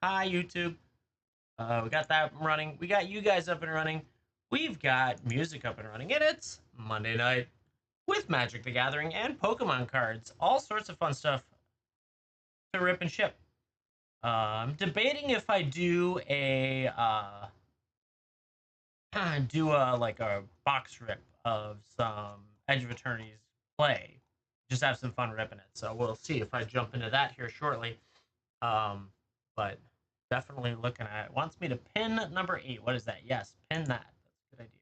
Hi, YouTube. We got that running. We got you guys up and running. We've got music up and running, and it's Monday night with Magic the Gathering and Pokemon cards. All sorts of fun stuff to rip and ship. I'm debating if I do a box rip of some Edge of Eternity's play. Just have some fun ripping it. So we'll see if I jump into that here shortly. But definitely looking at it. Wants me to pin number 8. What is that? Yes, pin that. That's a good idea.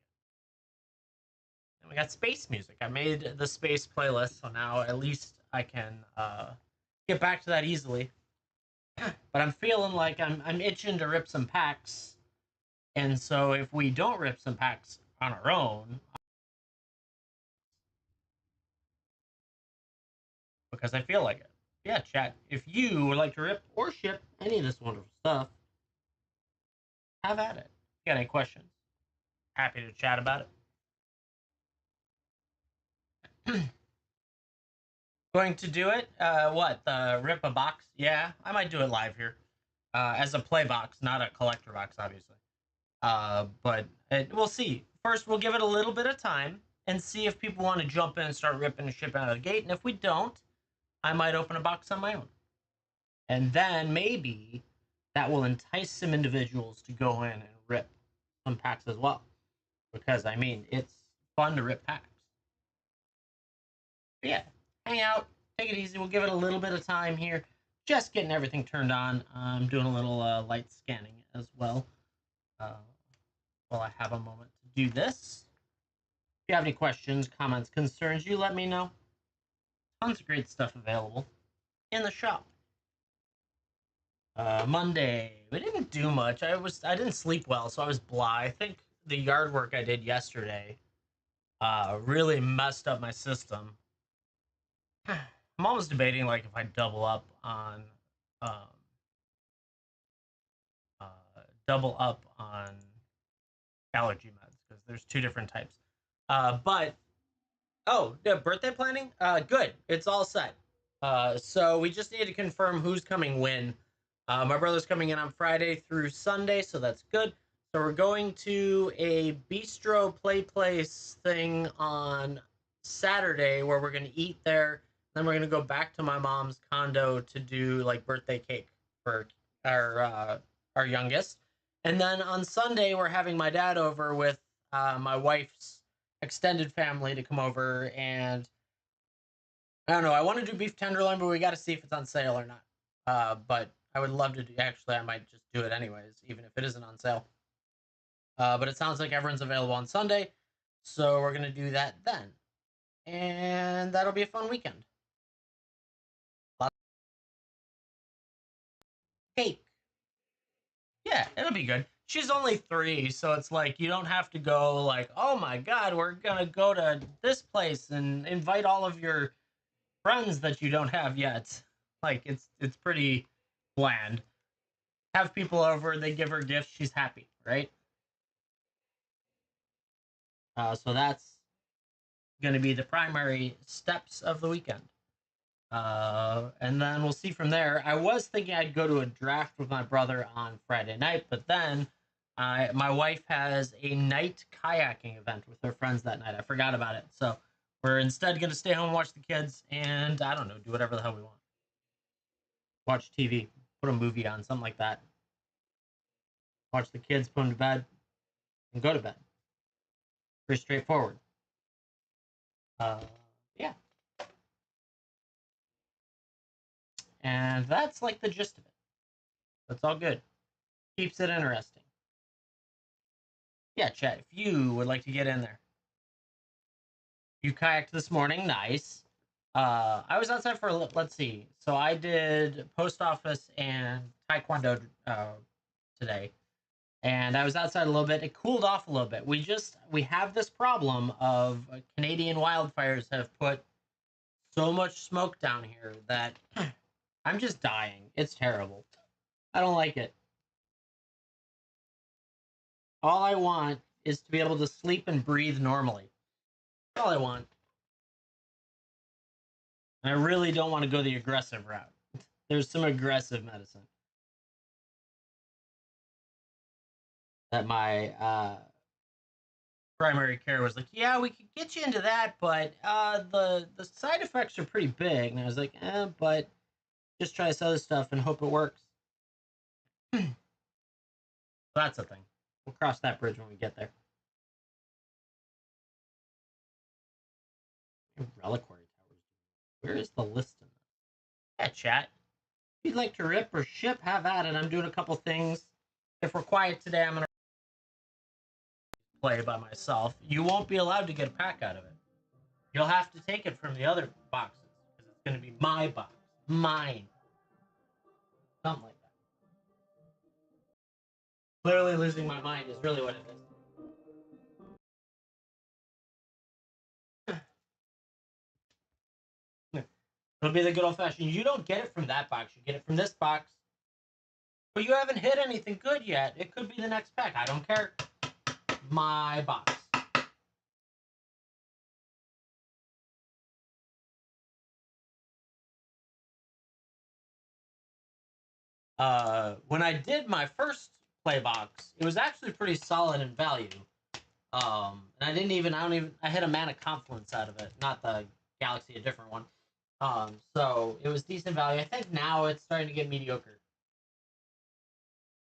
And we got space music. I made the space playlist, so now at least I can get back to that easily. But I'm feeling like I'm itching to rip some packs, and so if we don't rip some packs on our own, because I feel like it. Yeah, chat. If you would like to rip or ship any of this wonderful stuff, have at it. Got any questions? Happy to chat about it. Going to do it? What? Rip a box? Yeah, I might do it live here. As a play box, not a collector box, obviously. We'll see. First, we'll give it a little bit of time and see if people want to jump in and start ripping and shipping out of the gate. And if we don't, I might open a box on my own. And then maybe that will entice some individuals to go in and rip some packs as well. Because, I mean, it's fun to rip packs. But yeah, hang out, take it easy. We'll give it a little bit of time here. Just getting everything turned on. I'm doing a little light scanning as well while I have a moment to do this. If you have any questions, comments, concerns, you let me know. Tons of great stuff available in the shop. Monday, we didn't do much. I didn't sleep well, so I was blah. I think the yard work I did yesterday really messed up my system. I'm almost debating like if I um, uh, double up on allergy meds because there's two different types. But oh, the birthday planning, good. It's all set. So we just need to confirm who's coming when. My brother's coming in on Friday through Sunday, so that's good. So we're going to a bistro play place thing on Saturday where we're gonna eat there. Then we're gonna go back to my mom's condo to do like birthday cake for our uh, our youngest. And then on Sunday we're having my dad over with my wife's extended family to come over, and I don't know. I want to do beef tenderloin, but we got to see if it's on sale or not. But I would love to do. Actually, I might just do it anyways, even if it isn't on sale. But it sounds like everyone's available on Sunday, so we're gonna do that then, and that'll be a fun weekend. Lots of cake. Yeah, it'll be good. She's only 3, so it's like you don't have to go like, oh my god, we're gonna go to this place and invite all of your friends that you don't have yet. Like it's pretty bland. Have people over, they give her gifts, she's happy, right? So that's going to be the primary steps of the weekend. And then we'll see from there. I was thinking I'd go to a draft with my brother on Friday night, but then my wife has a night kayaking event with her friends that night. I forgot about it. So we're instead going to stay home, watch the kids, and I don't know, do whatever the hell we want. Watch TV, put a movie on, something like that. Watch the kids, put them to bed, and go to bed. Pretty straightforward. Uh, yeah. And that's like the gist of it. That's all good. Keeps it interesting. Yeah, chat, if you would like to get in there. You kayaked this morning, nice. I was outside for, let's see. So I did post office and taekwondo today. And I was outside a little bit. It cooled off a little bit. We have this problem of Canadian wildfires have put so much smoke down here that I'm just dying. It's terrible. I don't like it. All I want is to be able to sleep and breathe normally. That's all I want. And I really don't want to go the aggressive route. There's some aggressive medicine. that my primary care was like, yeah, we could get you into that, but the side effects are pretty big. And I was like, but just try this other stuff and hope it works. So that's the thing. We'll cross that bridge when we get there. Reliquary towers. Where is the list in that? Yeah, chat. If you'd like to rip or ship, have at it. I'm doing a couple things. If we're quiet today, I'm gonna play by myself. You won't be allowed to get a pack out of it. You'll have to take it from the other boxes because it's going to be my box, mine, something like that. Literally losing my mind is really what it is. It'll be the good old fashioned. You don't get it from that box. You get it from this box. But you haven't hit anything good yet. It could be the next pack. I don't care. My box. When I did my first play box, it was actually pretty solid in value. And I hit a Mana Confluence out of it, not the Galaxy, a different one. So it was decent value. I think now it's starting to get mediocre.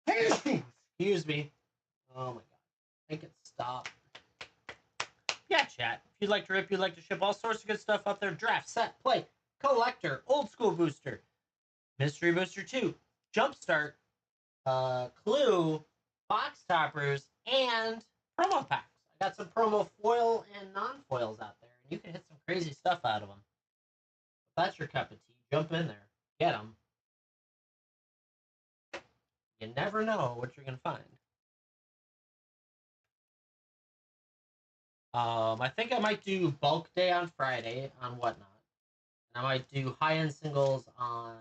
Excuse me. Oh my god. I can stop. Yeah, chat. If you'd like to rip, you'd like to ship, all sorts of good stuff up there. Draft, set, play, collector, old school booster, mystery booster 2, jumpstart, clue, box toppers, and promo packs. I got some promo foil and non-foils out there, and you can hit some crazy stuff out of them. If that's your cup of tea, jump in there. Get them. You never know what you're going to find. I think I might do bulk day on Friday on Whatnot. And I might do high-end singles on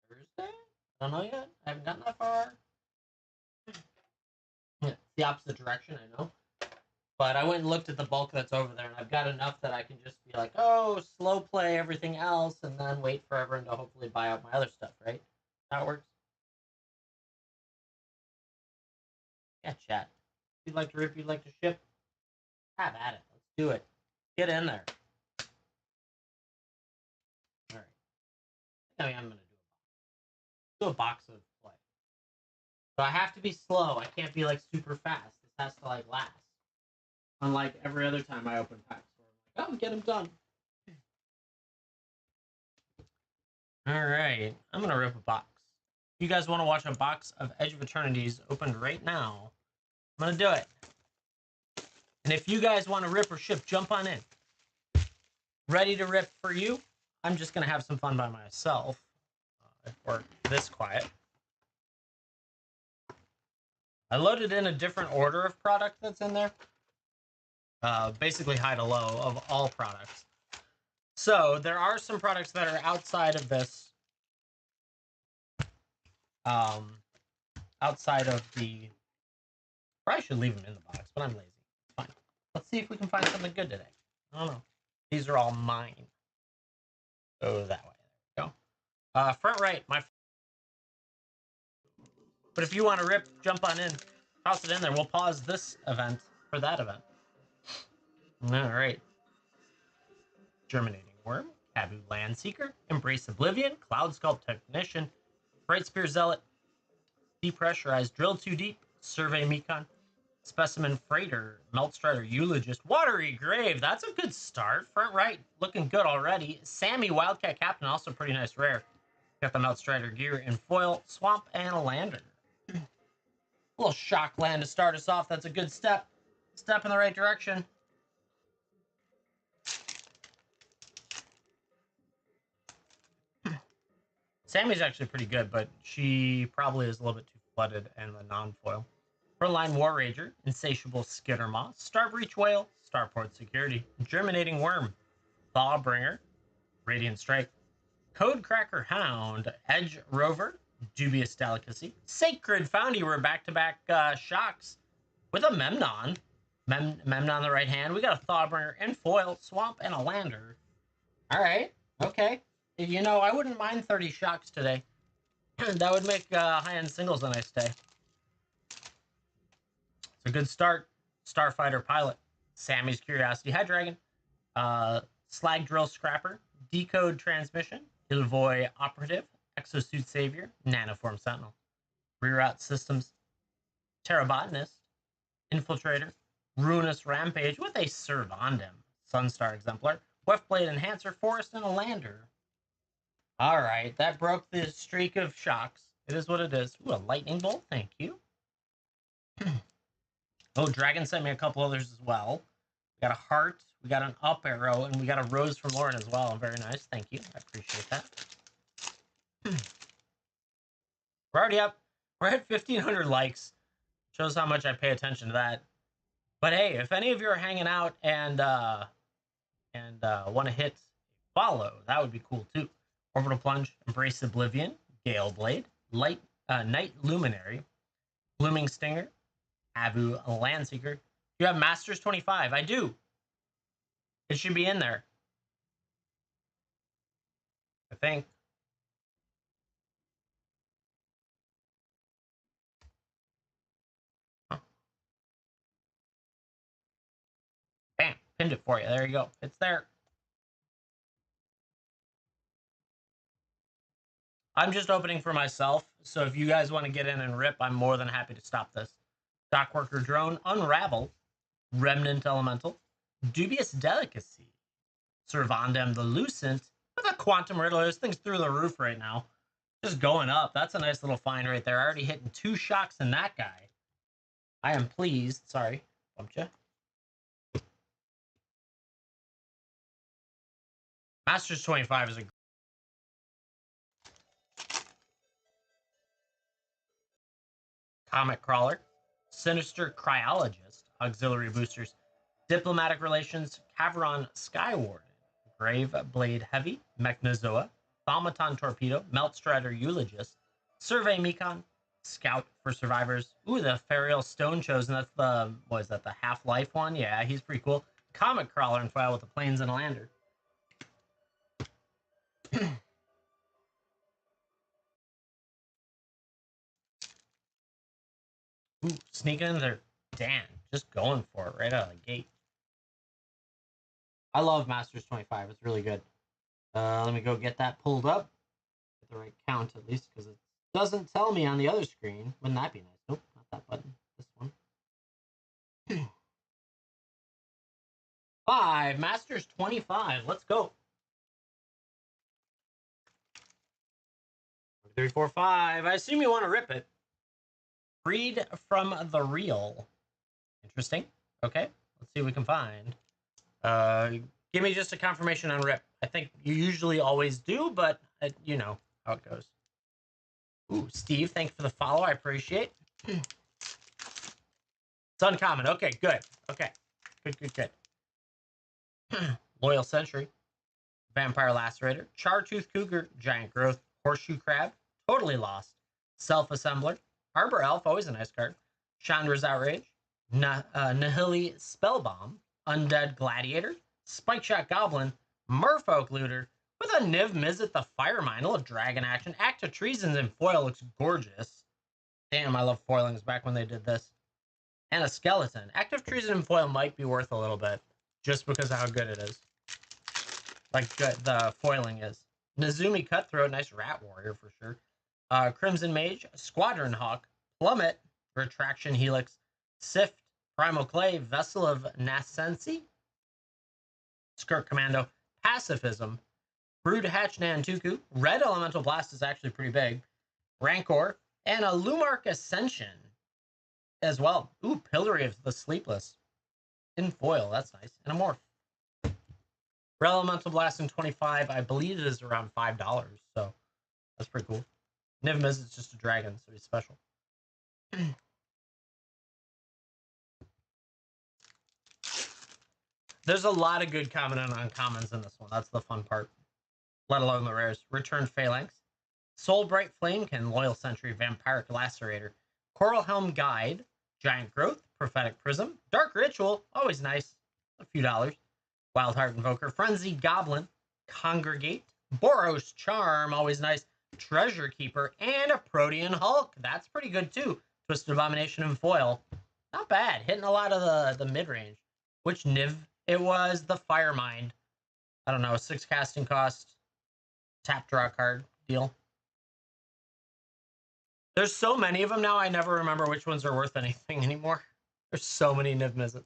Thursday? I don't know yet. I haven't gotten that far. It's the opposite direction, I know. But I went and looked at the bulk that's over there, and I've got enough that I can just be like, oh, slow play everything else, and then wait forever and to hopefully buy out my other stuff, right? That works. Yeah, chat. If you'd like to rip, you'd like to ship, have at it. Let's do it. Get in there. All right. I mean, I'm going to do a box of play. So I have to be slow. I can't be like super fast. This has to like last. Unlike every other time I open packs where I'm like, oh, get them done. All right. I'm going to rip a box. If you guys want to watch a box of Edge of Eternities opened right now, I'm going to do it. And if you guys want to rip or ship, jump on in. Ready to rip for you? I'm just going to have some fun by myself. If we're this quiet. I loaded in a different order of product that's in there. Basically high to low of all products. So there are some products that are outside of this. Outside of the... Probably should leave them in the box, but I'm lazy. It's fine. Let's see if we can find something good today. I don't know. These are all mine. Go that way. There we go. Front right. But if you want to rip, jump on in. Toss it in there. We'll pause this event for that event. All right. Germinating Worm, Taboo Landseeker, Embrace Oblivion, Cloud Sculpt Technician, Bright Spear Zealot, Depressurized Drill Too Deep, Survey Mecon, Specimen Freighter, Melt Strider Eulogist, Watery Grave. That's a good start. Front right, looking good already. Sammy Wildcat Captain, also pretty nice rare. Got the Melt Strider gear in foil, Swamp, and a Lander. A little shock land to start us off. That's a good step. Step in the right direction. Sammy's actually pretty good, but she probably is a little bit too flooded and the non-foil. Frontline War Rager, Insatiable Skittermaw, Starbreach Whale, Starport Security, Germinating Worm, Thawbringer, Radiant Strike, Codecracker Hound, Edge Rover, Dubious Delicacy, Sacred Foundry. We're back-to-back shocks with a Memnon. Memnon on the right hand. We got a Thawbringer and foil, Swamp, and a Lander. All right. Okay. You know, I wouldn't mind 30 shocks today. That would make high-end singles a nice day. A good start. Starfighter Pilot, Sammy's Curiosity Hydreigon, Slag Drill Scrapper, Decode Transmission, Ilvoy Operative, Exosuit Savior, Nanoform Sentinel, Reroute Systems, Terrabotanist, Infiltrator, Ruinous Rampage with a Servandum, Sunstar Exemplar, Weftblade Enhancer, Forest, and a Lander. Alright, that broke the streak of shocks. It is what it is. Ooh, a Lightning Bolt, thank you. Oh, Dragon sent me a couple others as well. We got a heart, we got an up arrow, and we got a rose from Lauren as well. Very nice, thank you. I appreciate that. We're already up. We're at 1,500 likes. Shows how much I pay attention to that. But hey, if any of you are hanging out and want to hit follow, that would be cool too. Orbital Plunge, Embrace Oblivion, Gale Blade, Night Luminary, Blooming Stinger, Avu Landseeker. You have Masters 25. I do. It should be in there. I think. Huh. Bam. Pinned it for you. There you go. It's there. I'm just opening for myself, so if you guys want to get in and rip, I'm more than happy to stop this. Dockworker Drone, Unravel, Remnant Elemental, Dubious Delicacy, Servandum the Lucent, with a Quantum Riddler. This thing's through the roof right now. Just going up. That's a nice little find right there. Already hitting 2 shocks in that guy. I am pleased. Sorry. Bumped you. Masters 25 is a Comet Crawler, Sinister Cryologist, Auxiliary Boosters, Diplomatic Relations, Caveron Skywarden, Grave Blade Heavy, Mechnozoa, Thaumaton Torpedo, Meltstrider Eulogist, Survey Mecon, Scout for Survivors. Ooh, the Ferial Stone Chosen. That's the, what is that, the Half-Life one? Yeah, he's pretty cool. Comet Crawler in file with the Planes and a Lander. Ooh, sneaking in there. Dan, just going for it right out of the gate. I love Masters 25. It's really good. Let me go get that pulled up. Get the right count at least, because it doesn't tell me on the other screen. Wouldn't that be nice? Nope, not that button. This one. 5. Masters 25. Let's go. 3, 4, 5. I assume you want to rip it. Freed from the Real. Interesting. Okay. Let's see what we can find. Give me just a confirmation on rip. I think you usually always do, but you know how it goes. Ooh, Steve, thanks for the follow. I appreciate. It's uncommon. Okay, good. Okay. Good. Loyal Sentry. Vampire Lacerator. Chartooth Cougar. Giant Growth. Horseshoe Crab. Totally Lost. Self-Assembler. Harbor Elf. Always a nice card. Chandra's Outrage. Nihili Spellbomb. Undead Gladiator. Spike Shot Goblin. Merfolk Looter. With a Niv Mizzet the Fire Mindle of Dragon Action. Act of Treasons in foil looks gorgeous. Damn, I love foilings back when they did this. And a Skeleton. Active Treason in foil might be worth a little bit. Just because of how good it is. Like the foiling is. Nezumi Cutthroat. Nice Rat Warrior for sure. Crimson Mage. Squadron Hawk. Plummet. Retraction Helix. Sift. Primal Clay. Vessel of Nascensi. Skirk Commando. Pacifism. Brood Hatch Nantuku. Red Elemental Blast is actually pretty big. Rancor. And a Lumark Ascension as well. Ooh, Pillory of the Sleepless. In foil. That's nice. And a Morph. Red Elemental Blast in 25. I believe it is around $5. So that's pretty cool. Niv Mizzet is just a dragon, so he's special. There's a lot of good common and uncommons in this one. That's the fun part. Let alone the rares. Return Phalanx. Soulbright Flamekin, Loyal Sentry, Vampiric Lacerator, Coral Helm Guide, Giant Growth, Prophetic Prism, Dark Ritual, always nice, a few dollars. Wildheart Invoker, Frenzied Goblin, Congregate, Boros Charm, always nice. Treasure Keeper, and a Protean Hulk. That's pretty good too. Twisted Abomination in foil. Not bad. Hitting a lot of the mid-range. Which Niv it was? The Firemind. I don't know. 6 casting cost. Tap draw card deal. There's so many of them now, I never remember which ones are worth anything anymore. There's so many Niv Mizzets.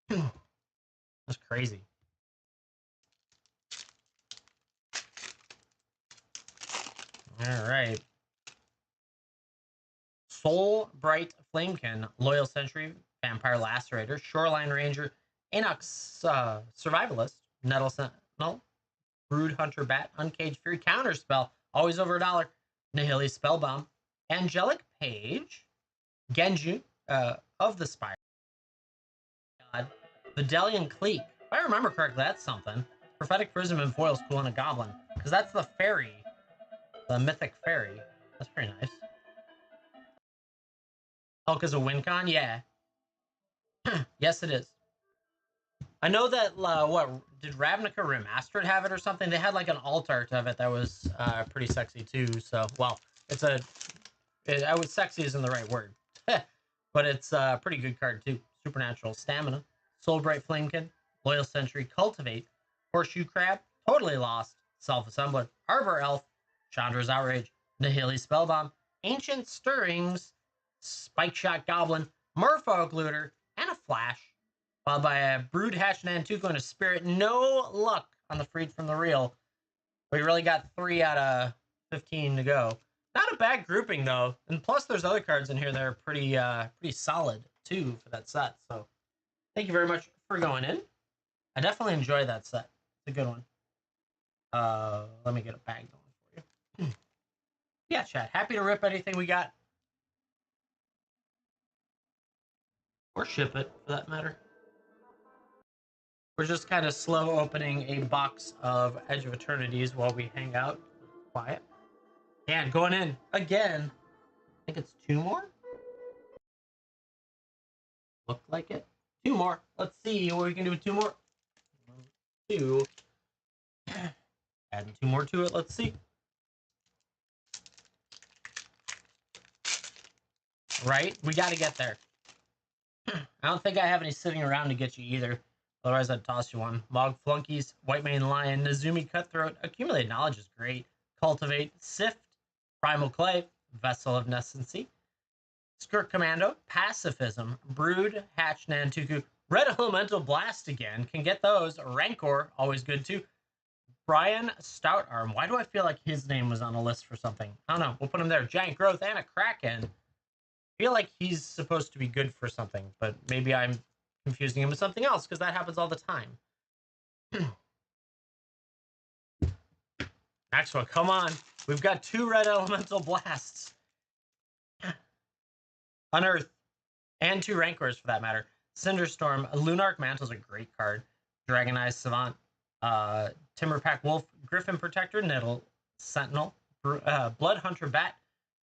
That's crazy. All right. Soul Bright Flamekin, Loyal Sentry, Vampire Lacerator, Shoreline Ranger, Inox Survivalist, Nettle Sentinel, Brood Hunter Bat, Uncaged Fury, Counterspell, always over $1, Nihili Spellbomb, Angelic Page, Genju of the Spire, God, Vidalian Cleek. If I remember correctly, that's something. Prophetic Prism and Foil's cool in a Goblin, because that's the fairy, the mythic fairy. That's pretty nice. Hulk is a win con? Yeah. Yes, it is. I know that, what, did Ravnica Remastered have it or something? They had like an alt art of it that was pretty sexy too. So, well, it's a, I would, sexy isn't the right word. But it's a pretty good card too. Supernatural Stamina, Soulbright Flamekin, Loyal Sentry, Cultivate, Horseshoe Crab, Totally Lost, Self-Assembler, Arbor Elf, Chandra's Outrage, Nihili Spellbomb, Ancient Stirrings, Spike Shot Goblin, Merfolk Looter, and a Flash, followed by a Brood Hatch Nantuko and a Spirit. No luck on the Freed from the Real. We really got 3 out of 15 to go. Not a bad grouping though, and plus there's other cards in here that are pretty solid too for that set. So thank you very much for going in. I definitely enjoy that set. It's a good one. Let me get a bag going for you. Yeah, chat. Happy to rip anything we got, or ship it for that matter. We're just kind of slow opening a box of Edge of Eternities while we hang out. Quiet. And going in again. I think it's 2 more. Look like it. 2 more. Let's see what we can do with 2 more. 2. Adding 2 more to it. Let's see. Right? We got to get there. I don't think I have any sitting around to get you either. Otherwise, I'd toss you one. Mog Flunkies, White Mane Lion, Nazumi Cutthroat. Accumulated Knowledge is great. Cultivate, Sift, Primal Clay, Vessel of Nescency, Skirk Commando, Pacifism, Brood, Hatch Nantuko, Red Elemental Blast again. Can get those. Rancor, always good too. Brian Stoutarm. Why do I feel like his name was on a list for something? I don't know. We'll put him there. Giant Growth and a Kraken. I feel like he's supposed to be good for something, but maybe I'm confusing him with something else because that happens all the time. Maxwell, come on. We've got 2 Red Elemental Blasts. Unearth. And 2 Rancors for that matter. Cinderstorm. Lunarch Mantle's a great card. Dragonized Savant. Timberpack Wolf. Griffin Protector. Nettle Sentinel. Blood Hunter Bat.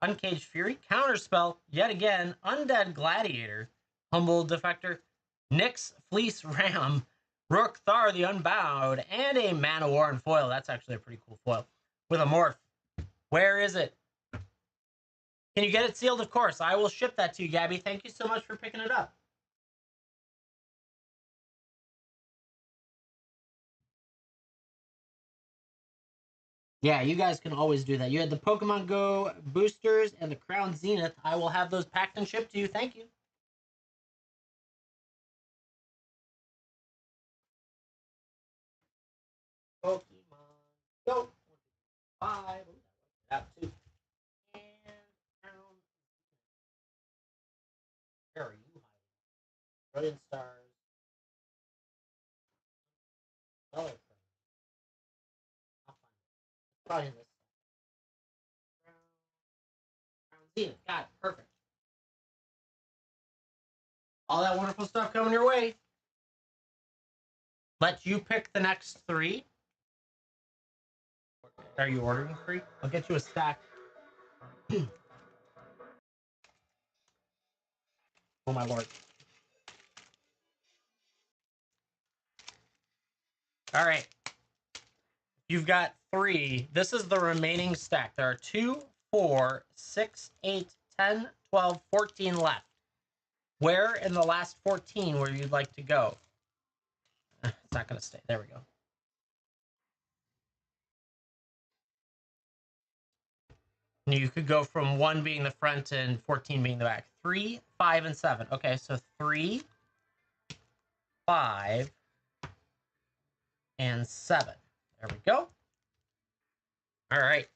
Uncaged Fury. Counterspell. Yet again. Undead Gladiator. Humble Defector. Nyx Fleece Ram. Rook Thar the Unbowed. And a Mana War and foil. That's actually a pretty cool foil. With a morph. Where is it? Can you get it sealed? Of course. I will ship that to you, Gabby. Thank you so much for picking it up. Yeah, you guys can always do that. You had the Pokemon Go boosters and the Crown Zenith. I will have those packed and shipped to you. Thank you. Pokemon Go. 5. Out 2. And Crown. Where are you? Brilliant Stars. Color. I'll find it. Probably in this. Crown Zenith. Got it. Perfect. All that wonderful stuff coming your way. Let you pick the next 3. Are you ordering 3? I'll get you a stack. Oh my lord. All right. You've got 3. This is the remaining stack. There are 2, 4, 6, 8, 10, 12, 14 left. Where in the last 14 where you'd like to go? It's not going to stay. There we go. And you could go from 1 being the front and 14 being the back. 3, 5, and 7. Okay, so 3, 5, and 7. There we go. All right.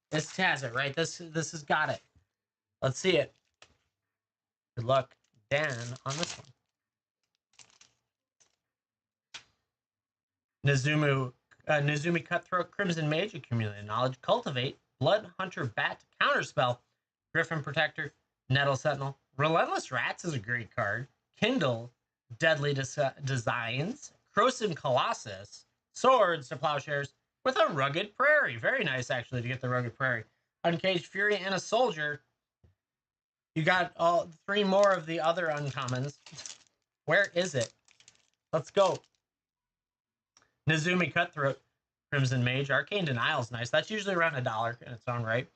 This has it, right? This has got it. Let's see it. Good luck, Dan, on this one. Nezumi Cutthroat, Crimson Mage, Accumulated Knowledge, Cultivate, Blood Hunter Bat, Counterspell, Griffin Protector, Nettle Sentinel, Relentless Rats is a great card, Kindle, Deadly Designs, Croson Colossus, Swords to Plowshares, with a Rugged Prairie. Very nice, actually, to get the Rugged Prairie. Uncaged Fury and a Soldier. You got all 3 more of the other uncommons. Where is it? Let's go. Nezumi Cutthroat, Crimson Mage, Arcane Denial's nice. That's usually around $1 in its own right.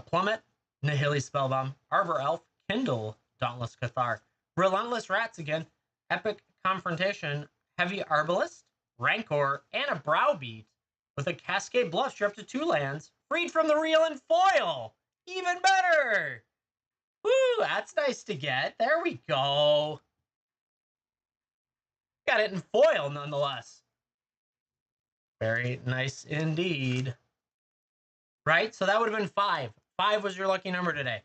Plummet, Nihili Spellbomb, Arbor Elf, Kindle, Dauntless Cathar, Relentless Rats again, Epic Confrontation, Heavy Arbalist, Rancor, and a Browbeat with a Cascade Bluff. You're up to 2 lands, freed from the reel and foil. Even better. Woo, that's nice to get. There we go. Got it in foil nonetheless. Very nice indeed. Right? So that would have been 5. 5 was your lucky number today.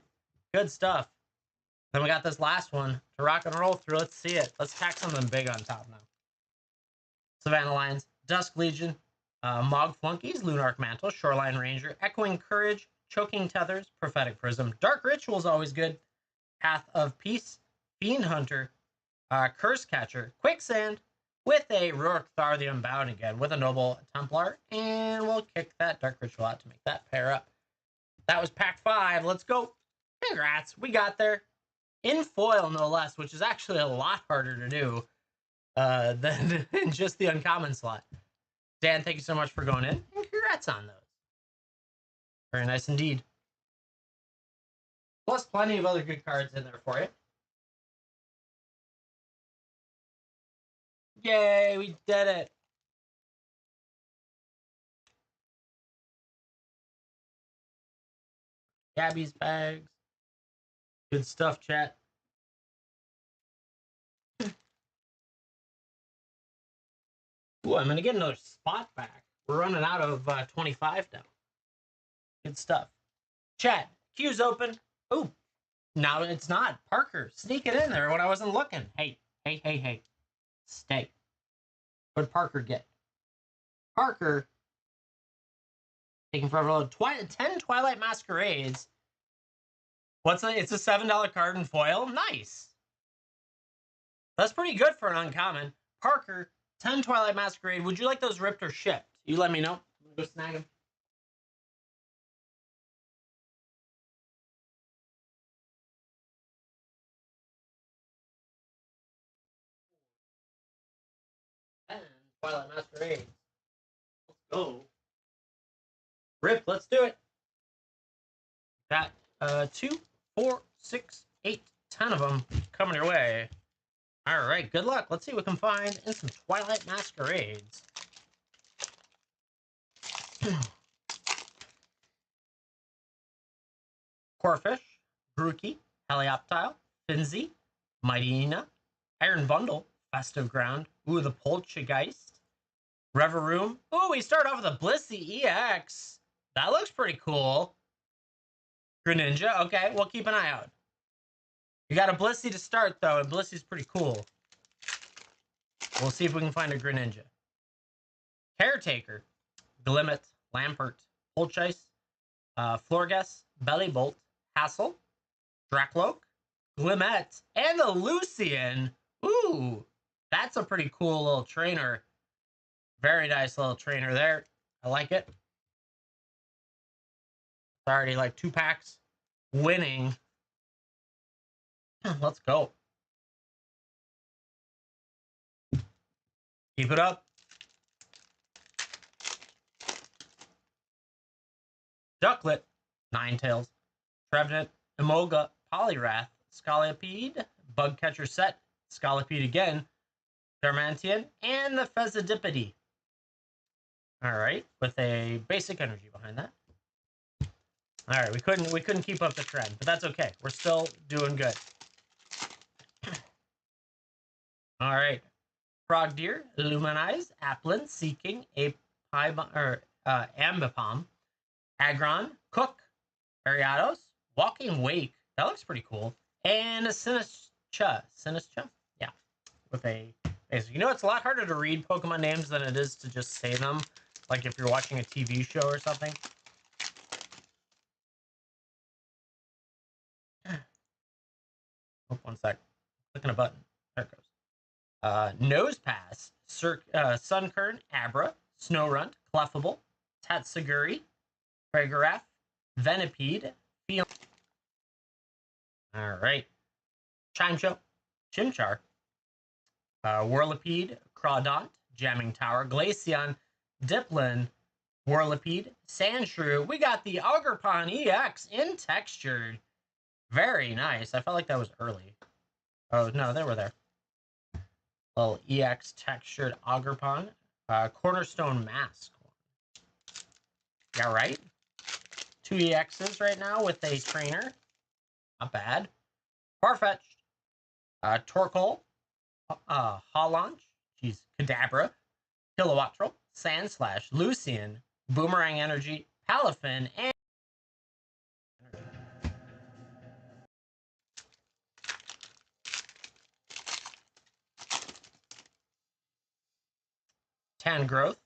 Good stuff. Then we got this last one to rock and roll through. Let's see it. Let's tack something big on top now. Savannah Lions, Dusk Legion, Mog Flunkies, Lunarch Mantle, Shoreline Ranger, Echoing Courage, Choking Tethers, Prophetic Prism, Dark Ritual is always good, Path of Peace, Fiend Hunter, Curse Catcher, Quicksand, with a Rurik Thar the Unbound again, with a Noble Templar, and we'll kick that Dark Ritual out to make that pair up. That was pack 5. Let's go. Congrats. We got there. In foil, no less, which is actually a lot harder to do than in just the uncommon slot. Dan, thank you so much for going in, and congrats on those. Very nice indeed. Plus plenty of other good cards in there for you. Yay, we did it. Gabby's bags. Good stuff, chat. Ooh, I'm going to get another spot back. We're running out of 25 now. Good stuff. Chat, queue's open. Ooh, now it's not. Parker, sneak it in there when I wasn't looking. Hey. Stay. What did Parker get? Parker, taking forever to load. 10 Twilight Masquerades. It's a $7 card in foil? Nice. That's pretty good for an uncommon. Parker, 10 Twilight Masquerade. Would you like those ripped or shipped? You let me know. I'm going to go snag them. Twilight Masquerade. Let's go. Rip, let's do it. Got 2, 4, 6, 8, 10 of them coming your way. All right, good luck. Let's see what we can find in some Twilight Masquerades. Corfish, Grookey, Helioptile, Finzi, Mightyena, Iron Bundle, Festive Ground, ooh, the Poltergeist, Reveroom. Ooh, we start off with a Blissey EX. That looks pretty cool. Greninja, okay, we'll keep an eye out. You got a Blissey to start, though, and Blissey's pretty cool. We'll see if we can find a Greninja. Caretaker, Glimmet, Lampert, Polchise, Florges, Bellybolt, Hassel, Drakloak, Glimmet, and the Lucian. Ooh, that's a pretty cool little trainer. Very nice little trainer there. I like it. It's already like 2 packs winning. Let's go. Keep it up. Ducklet, Ninetales, Trevenant, Emolga, Poliwrath, Scolipede, Bug Catcher set, Scolipede again, Darmantian, and the Fezzidipity. All right, with a basic energy behind that. All right, we couldn't keep up the trend, but that's okay. We're still doing good. All right, Frogdeer, Luminize, Applin, Seeking, Ambipom, Agron, Cook, Ariados, Walking Wake. That looks pretty cool. And a Sinischa. Yeah, with a basic. You know, it's a lot harder to read Pokemon names than it is to just say them. Like if you're watching a TV show or something. Oh, one sec. Clicking a button. There it goes. Nose Pass, Sunkern, Abra, Snowrunt, Clefable, Tatsuguri, Fragoraph, Venipede, Fion. All right. Chimcho, Chimchar, Whirlipede, Crawdont, Jamming Tower, Glaceon, Diplin, Whirlipede, Sandshrew. We got the Augerpon EX in textured. Very nice. I felt like that was early. Oh, no, they were there. Little EX textured Augerpon. Cornerstone Mask. Yeah, right? 2 EXs right now with a trainer. Not bad. Farfetch'd. Torkoal. Hollange. Jeez. Kadabra. Kilowattrel. Sandslash. Lucian. Boomerang Energy. Palafin. And Tangrowth.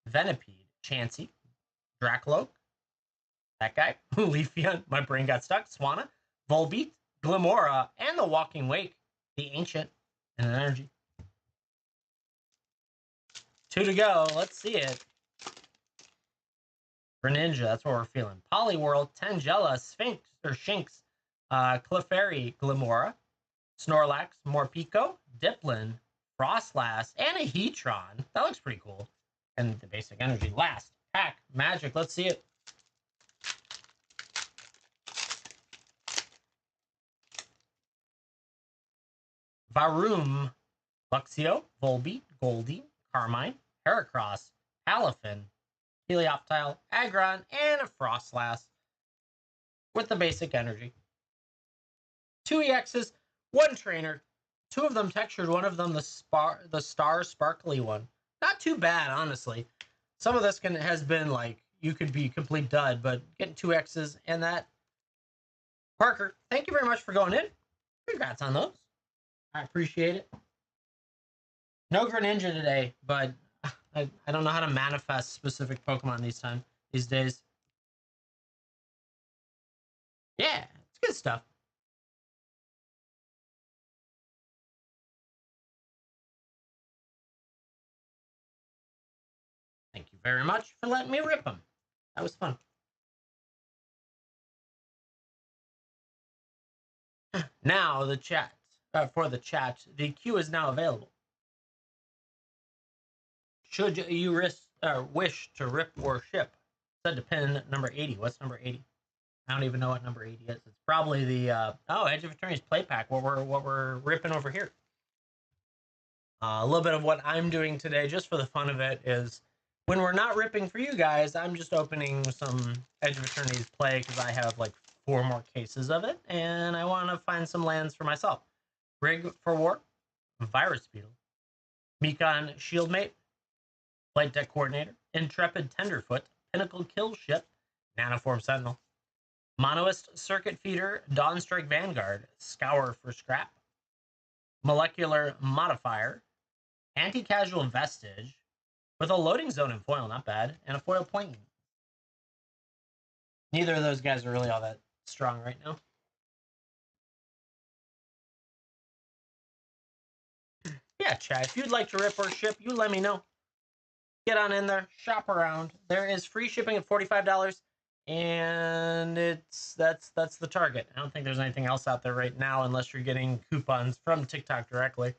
Venipede. Chansey. Dracloak. That guy. Leafeon. My brain got stuck. Swanna. Volbeat. Glimora. And the Walking Wake. The Ancient. And an Energy. 2 to go. Let's see it. Greninja, that's what we're feeling. Poliwhirl, Tangela, Sphinx, or Shinx, Clefairy, Glimora, Snorlax, Morpeko, Diplin, Frostlass, and a Heatron. That looks pretty cool. And the basic energy. Last pack, Magic. Let's see it. Varoom, Luxio, Volbeat, Goldie, Carmine, Heracross, Palafin, Helioptile, Aggron, and a Frostlass with the basic energy. 2 EXs, 1 trainer, 2 of them textured, 1 of them the star sparkly one. Not too bad, honestly. Some of this has been like, you could be complete dud, but getting 2 X's and that. Parker, thank you very much for going in. Congrats on those. I appreciate it. No Greninja today, but I don't know how to manifest specific Pokemon these days. Yeah, it's good stuff. Thank you very much for letting me rip them. That was fun. Now the chat, for the chat, the queue is now available. Should you wish to rip or ship? Said to pin number 80. What's number 80? I don't even know what number 80 is. It's probably the Edge of Eternity's play pack. What we're ripping over here. A little bit of what I'm doing today, just for the fun of it, is when we're not ripping for you guys, I'm just opening some Edge of Eternity's play because I have like 4 more cases of it, and I want to find some lands for myself. Rig for War, Virus Beetle, Mekon Shieldmate, Flight Deck Coordinator, Intrepid Tenderfoot, Pinnacle Kill Ship, Nanoform Sentinel, Monoist Circuit Feeder, Dawnstrike Vanguard, Scour for Scrap, Molecular Modifier, Anti-Casual Vestige, with a Loading Zone in foil, not bad, and a foil Pointing. Neither of those guys are really all that strong right now. Yeah, chat, if you'd like to rip or ship, you let me know. Get on in there, shop around. There is free shipping at $45, and that's the target. I don't think there's anything else out there right now unless you're getting coupons from TikTok directly.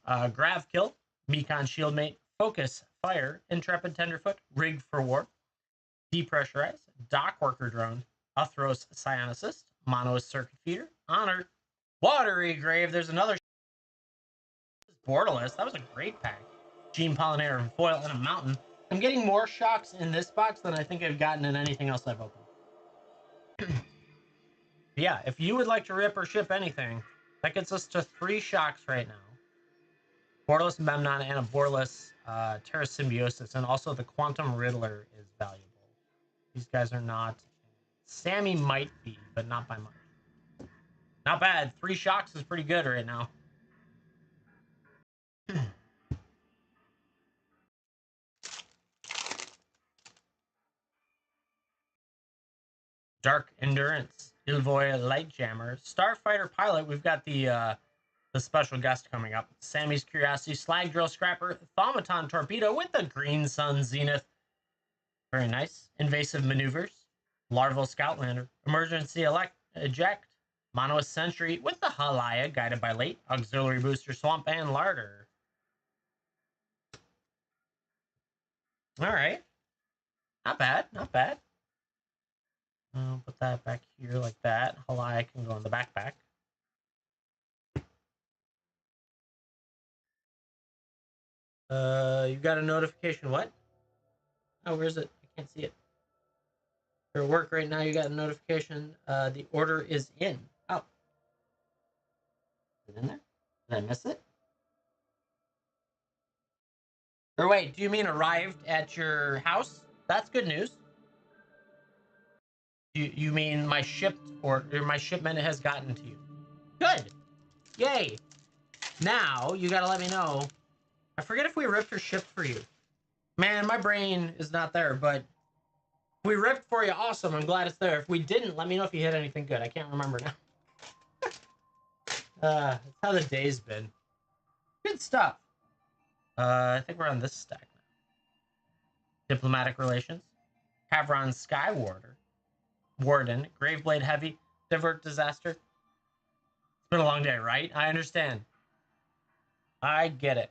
Gravkill, Mekon Shieldmate, Focus, Fire, Intrepid Tenderfoot, Rig for War, Depressurize, Dock Worker Drone, Uthros Psionicist, Monoist Circuit Feeder, Honor, Watery Grave. There's another Borderless. That was a great pack. Gene Pollinator and Foil and a Mountain. I'm getting more shocks in this box than I think I've gotten in anything else I've opened. Yeah, if you would like to rip or ship anything, that gets us to 3 shocks right now. Borderless Memnon and a Borderless Terra Symbiosis, and also the Quantum Riddler is valuable. These guys are not. Sammy might be, but not by much. Not bad. 3 shocks is pretty good right now. Dark Endurance, Ilvoy Lightjammer, Starfighter Pilot. We've got the special guest coming up. Sammy's Curiosity, Slag Drill Scrapper, Thaumaton Torpedo with the Green Sun Zenith. Very nice. Invasive Maneuvers, Larval Scoutlander, Emergency Eject, Monoist Sentry with the Halaya, Guided by Late, Auxiliary Booster, Swamp, and Larder. All right. Not bad, not bad. I'll put that back here like that. Halaya can go in the backpack. You got a notification. What? Oh, where's it? I can't see it. You're at work right now. You got a notification. The order is in. Oh. Is it in there? Did I miss it? Or wait, do you mean arrived at your house? That's good news. You mean my my shipment has gotten to you? Good. Yay. Now you gotta let me know. I forget if we ripped or shipped for you. Man, my brain is not there, but if we ripped for you, awesome. I'm glad it's there. If we didn't, let me know if you hit anything good. I can't remember now. That's how the day's been. Good stuff. I think we're on this stack now. Diplomatic Relations, Havron Skywarder, Warden, Graveblade Heavy, Divert Disaster. It's been a long day, right? I understand. I get it.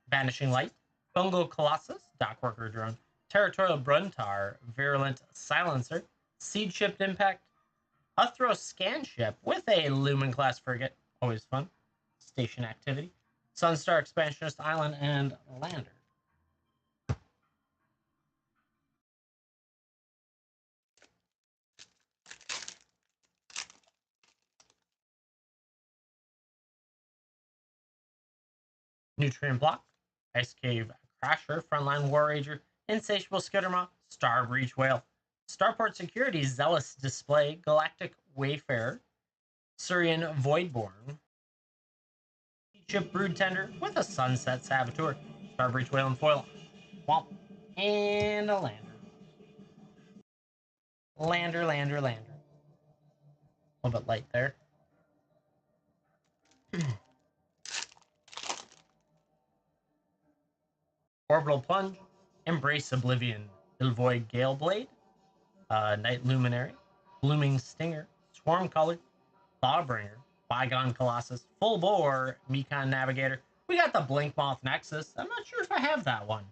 Vanishing Light, Fungal Colossus, Dockworker Drone, Territorial Bruntar, Virulent Silencer, Seed Shipped Impact, Uthro Scan Ship with a Lumen Class Frigate, always fun, Station Activity, Sunstar Expansionist Island, and Lander. Nutrient Block, Ice Cave Crasher, Frontline War Rager, Insatiable Skittermaw, Star Breach Whale, Starport Security, Zealous Display, Galactic Wayfarer, Surian Voidborn, Ship Brood Tender with a Sunset Saboteur, Star Breach Whale and Foil, Womp, and a Lander. Lander. A little bit light there. Orbital Plunge, Embrace Oblivion, Ilvoid Galeblade, Night Luminary, Blooming Stinger, Swarm Color, Thawbringer, Bygone Colossus, Full Bore, Mekon Navigator. We got the Blinkmoth Nexus. I'm not sure if I have that one.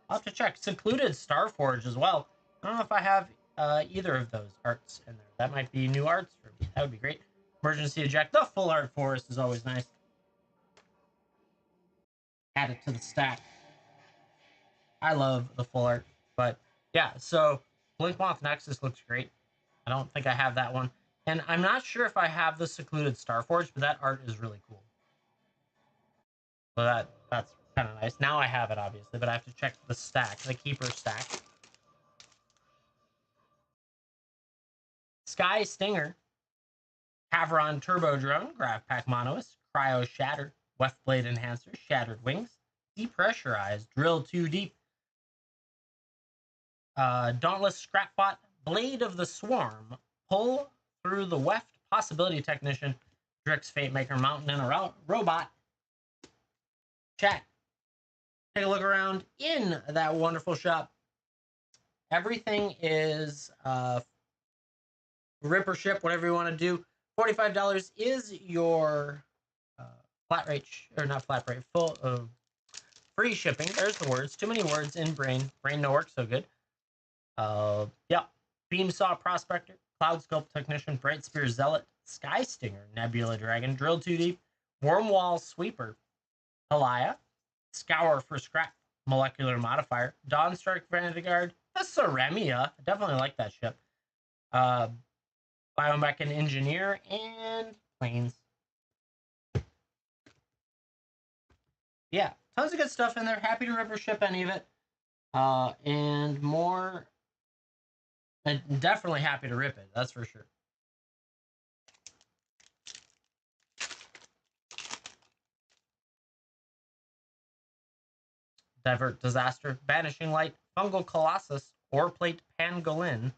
I'll have to check. Secluded Starforge as well. I don't know if I have either of those arts in there. That might be new arts for me. That would be great. Emergency Eject. The Full Art Forest is always nice. Add it to the stack. I love the full art, but yeah, so Blinkmoth Nexus looks great. I don't think I have that one. And I'm not sure if I have the Secluded Starforge, but that art is really cool. So that's kind of nice. Now I have it, obviously, but I have to check the stack, the Keeper stack. Sky Stinger, Havron Turbo Drone, Grav Pack Monoist, Cryo Shatter, Weft Blade Enhancer, Shattered Wings, Depressurized, Drill 2 Deep, Dauntless Scrapbot, Blade of the Swarm, Pull Through the Weft, Possibility Technician, Drix Fate Maker, Mountain, and a Robot. Chat. Take a look around in that wonderful shop. Everything is rip or ship, whatever you want to do. $45 is your flat rate, or not flat rate, full of free shipping. There's the words. Too many words in brain. Brain no work so good. Yeah. Beam Saw Prospector, Cloud Sculpt Technician, Bright Spear Zealot, Sky Stinger, Nebula Dragon, Drill 2 Deep, Wormwall Sweeper, Halaya, Scour for Scrap, Molecular Modifier, Dawnstrike Vanguard, a Ceremia. I definitely like that ship. Biomechan Engineer, and Planes. Yeah, tons of good stuff in there. Happy to rip or ship any of it. And more. And definitely happy to rip it, that's for sure. Divert Disaster, Banishing Light, Fungal Colossus, Oreplate Pangolin,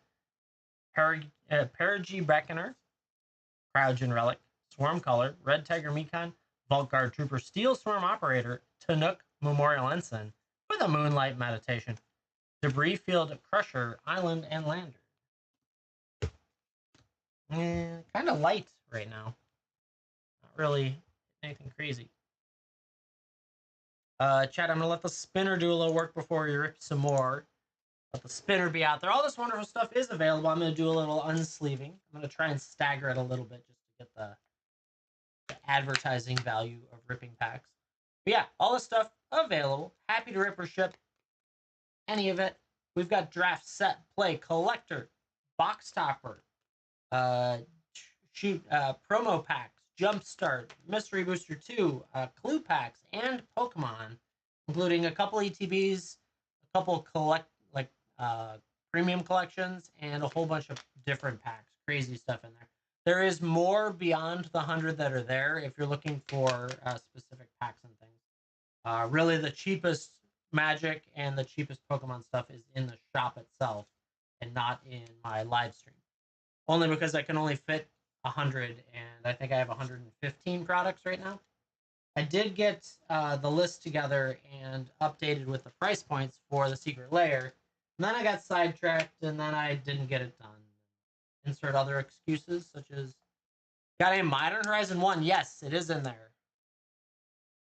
Perigi Beckoner, Cryogen Relic, Swarm Color, Red Tiger Mekon, Vault Guard Trooper, Steel Swarm Operator, Tanook Memorial Ensign, with a Moonlight Meditation, Debris Field Crusher, Island, and Lander. Kind of light right now. Not really anything crazy. Chat, I'm going to let the spinner do a little work before we rip some more. Let the spinner be out there. All this wonderful stuff is available. I'm going to do a little unsleeving. I'm going to try and stagger it a little bit just to get the advertising value of ripping packs. But yeah, all this stuff available. Happy to rip or ship any of it. We've got draft, set, play, collector, box topper, promo packs, jumpstart, mystery booster 2, clue packs, and Pokemon, including a couple ETBs, a couple premium collections, and a whole bunch of different packs. Crazy stuff in there. There is more beyond the 100 that are there if you're looking for specific packs and things. Really, the cheapest Magic and the cheapest Pokemon stuff is in the shop itself and not in my live stream. Only because I can only fit 100, and I think I have 115 products right now. I did get the list together and updated with the price points for the secret layer, and then I got sidetracked, and then I didn't get it done. Insert other excuses, such as, got a Modern Horizon 1. Yes, it is in there.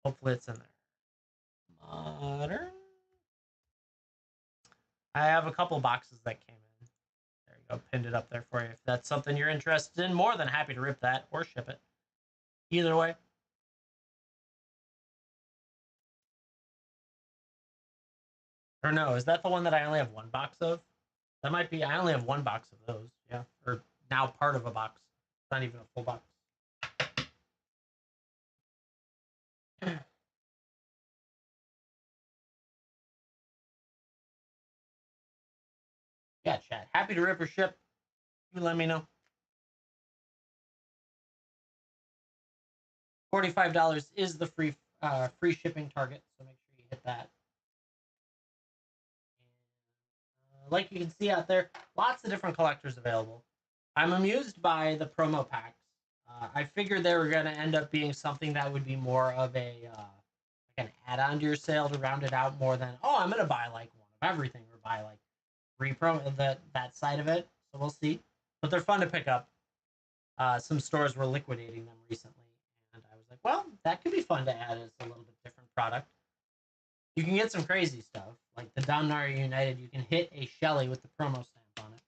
Hopefully it's in there. Modern. I have a couple boxes that came in. There you go, pinned it up there for you. If that's something you're interested in, more than happy to rip that or ship it. Either way. Or no, is that the one that I only have one box of? That might be, I only have one box of those, yeah. Or now part of a box. It's not even a full box. Yeah, chat. Happy to rip or ship. You let me know. $45 is the free shipping target, so make sure you hit that. Like you can see out there, lots of different collectors available. I'm amused by the promo packs. I figured they were going to end up being something that would be more of a like an add-on to your sale to round it out more than, oh, I'm going to buy like one of everything or buy like that side of it. So we'll see. But they're fun to pick up. Some stores were liquidating them recently, and I was like, well, that could be fun to add as a little bit different product. You can get some crazy stuff, like the Dominaria United. You can hit a Shelly with the promo stamp on it.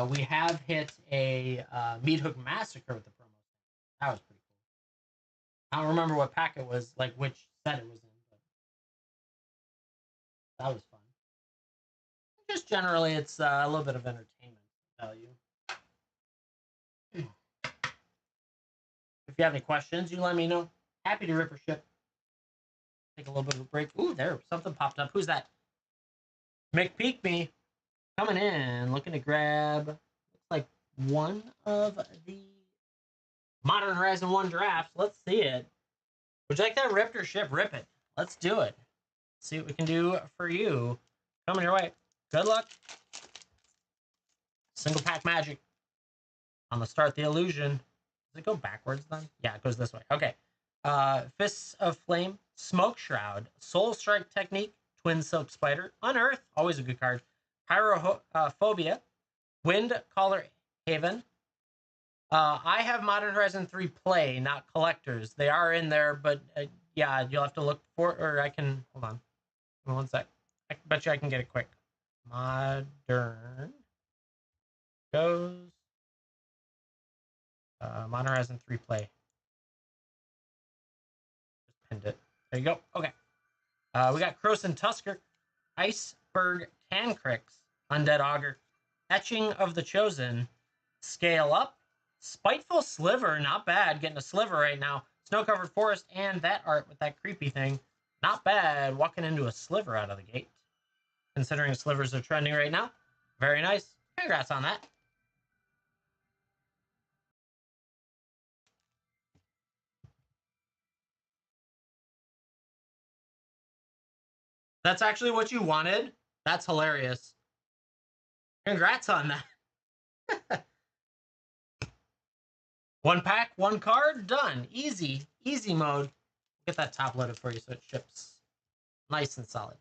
We have hit a Meat Hook Massacre with the promo stamp. That was pretty cool. I don't remember what pack it was, like which set it was in, but that was fun. Just generally, it's a little bit of entertainment value. If you have any questions, you let me know. Happy to rip or ship. Take a little bit of a break. Ooh, there, something popped up. Who's that? McPeak me. Coming in, looking to grab, looks like one of the Modern Horizon 1 drafts. Let's see it. Would you like that ripped or ship? Rip it. Let's do it. See what we can do for you. Coming your way. Good luck. Single pack magic. On the start, the illusion. Does it go backwards then? Yeah, it goes this way. Okay. Fists of Flame, Smoke Shroud, Soul Strike Technique, Twin Silk Spider, Unearth, always a good card, Pyrophobia, Wind Caller Haven. I have Modern Horizon 3 Play, not collectors. They are in there, but yeah, you'll have to look for, or I can, hold on. One sec. I bet you I can get it quick. Modern Goes. Modern Horizon 3 play. Just pinned it. There you go. Okay. We got Croson Tusker, Iceberg Cancrix, Undead Augur, Etching of the Chosen, Scale Up, Spiteful Sliver, not bad. Getting a sliver right now. Snow Covered Forest, and that art with that creepy thing. Not bad. Walking into a sliver out of the gate. Considering slivers are trending right now. Very nice. Congrats on that. That's actually what you wanted? That's hilarious. Congrats on that. One pack, one card, done. Easy. Easy mode. Get that top loaded for you so it ships nice and solid.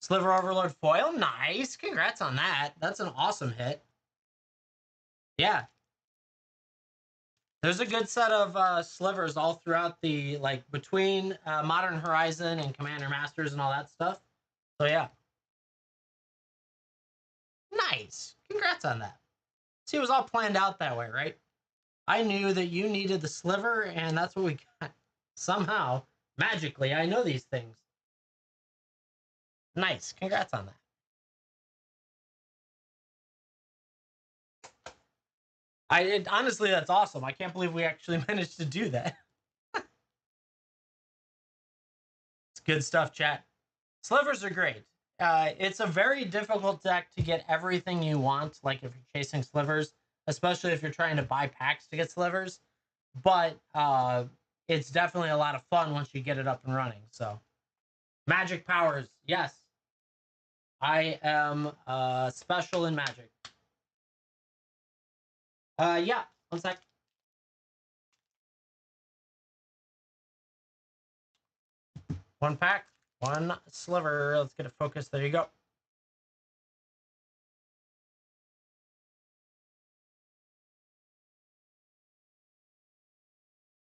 Sliver Overlord foil, nice. Congrats on that. That's an awesome hit. Yeah. There's a good set of slivers all throughout the, like, between Modern Horizon and Commander Masters and all that stuff. So, yeah. Nice. Congrats on that. See, it was all planned out that way, right? I knew that you needed the sliver, and that's what we got. Somehow, magically, I know these things. Nice. Congrats on that. Honestly, that's awesome. I can't believe we actually managed to do that. It's good stuff, chat. Slivers are great. It's a very difficult deck to get everything you want, like if you're chasing slivers, especially if you're trying to buy packs to get slivers. But it's definitely a lot of fun once you get it up and running. So, magic powers, yes. I am special in magic. Yeah, one sec. One pack, one sliver. Let's get it focused. There you go.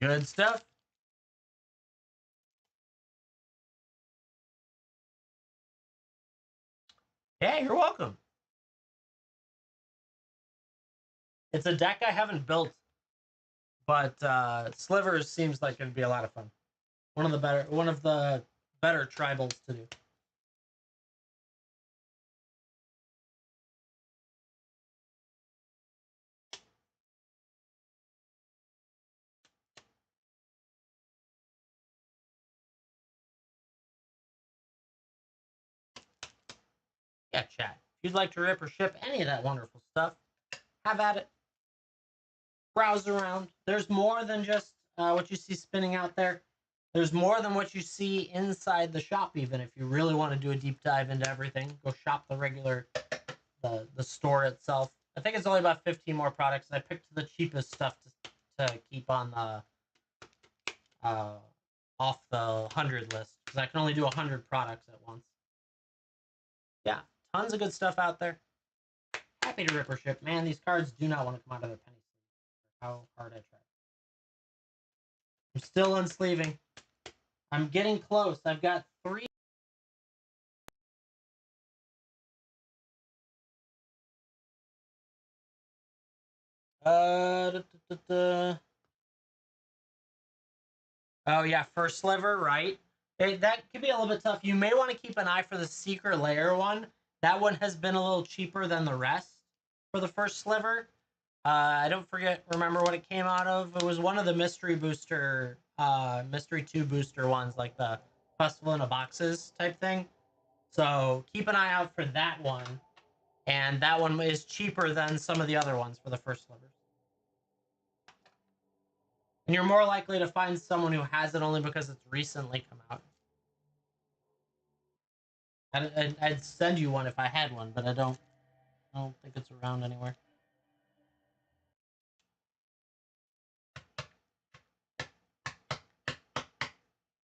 Good stuff. Yeah, you're welcome. It's a deck I haven't built, but slivers seems like it'd be a lot of fun. One of the better tribals to do. Yeah, chat. If you'd like to rip or ship any of that wonderful stuff, have at it. Browse around. There's more than just what you see spinning out there. There's more than what you see inside the shop. Even if you really want to do a deep dive into everything, go shop the store itself. I think it's only about 15 more products. I picked the cheapest stuff to keep on the off the 100 list because I can only do 100 products at once. Yeah, tons of good stuff out there. Happy to rip or ship. Man, these cards do not want to come out of their penny sleeves. How hard I try. I'm still unsleeving. I'm getting close. I've got 3. Da, da, da, da. Oh yeah, first sliver, right? That could be a little bit tough. You may want to keep an eye for the secret layer one. That one has been a little cheaper than the rest for the first sliver. I don't remember what it came out of. It was one of the mystery booster, mystery 2 booster ones, like the festival in a boxes type thing. So keep an eye out for that one. And that one is cheaper than some of the other ones for the first slivers. And you're more likely to find someone who has it only because it's recently come out. I'd send you one if I had one, but I don't think it's around anywhere.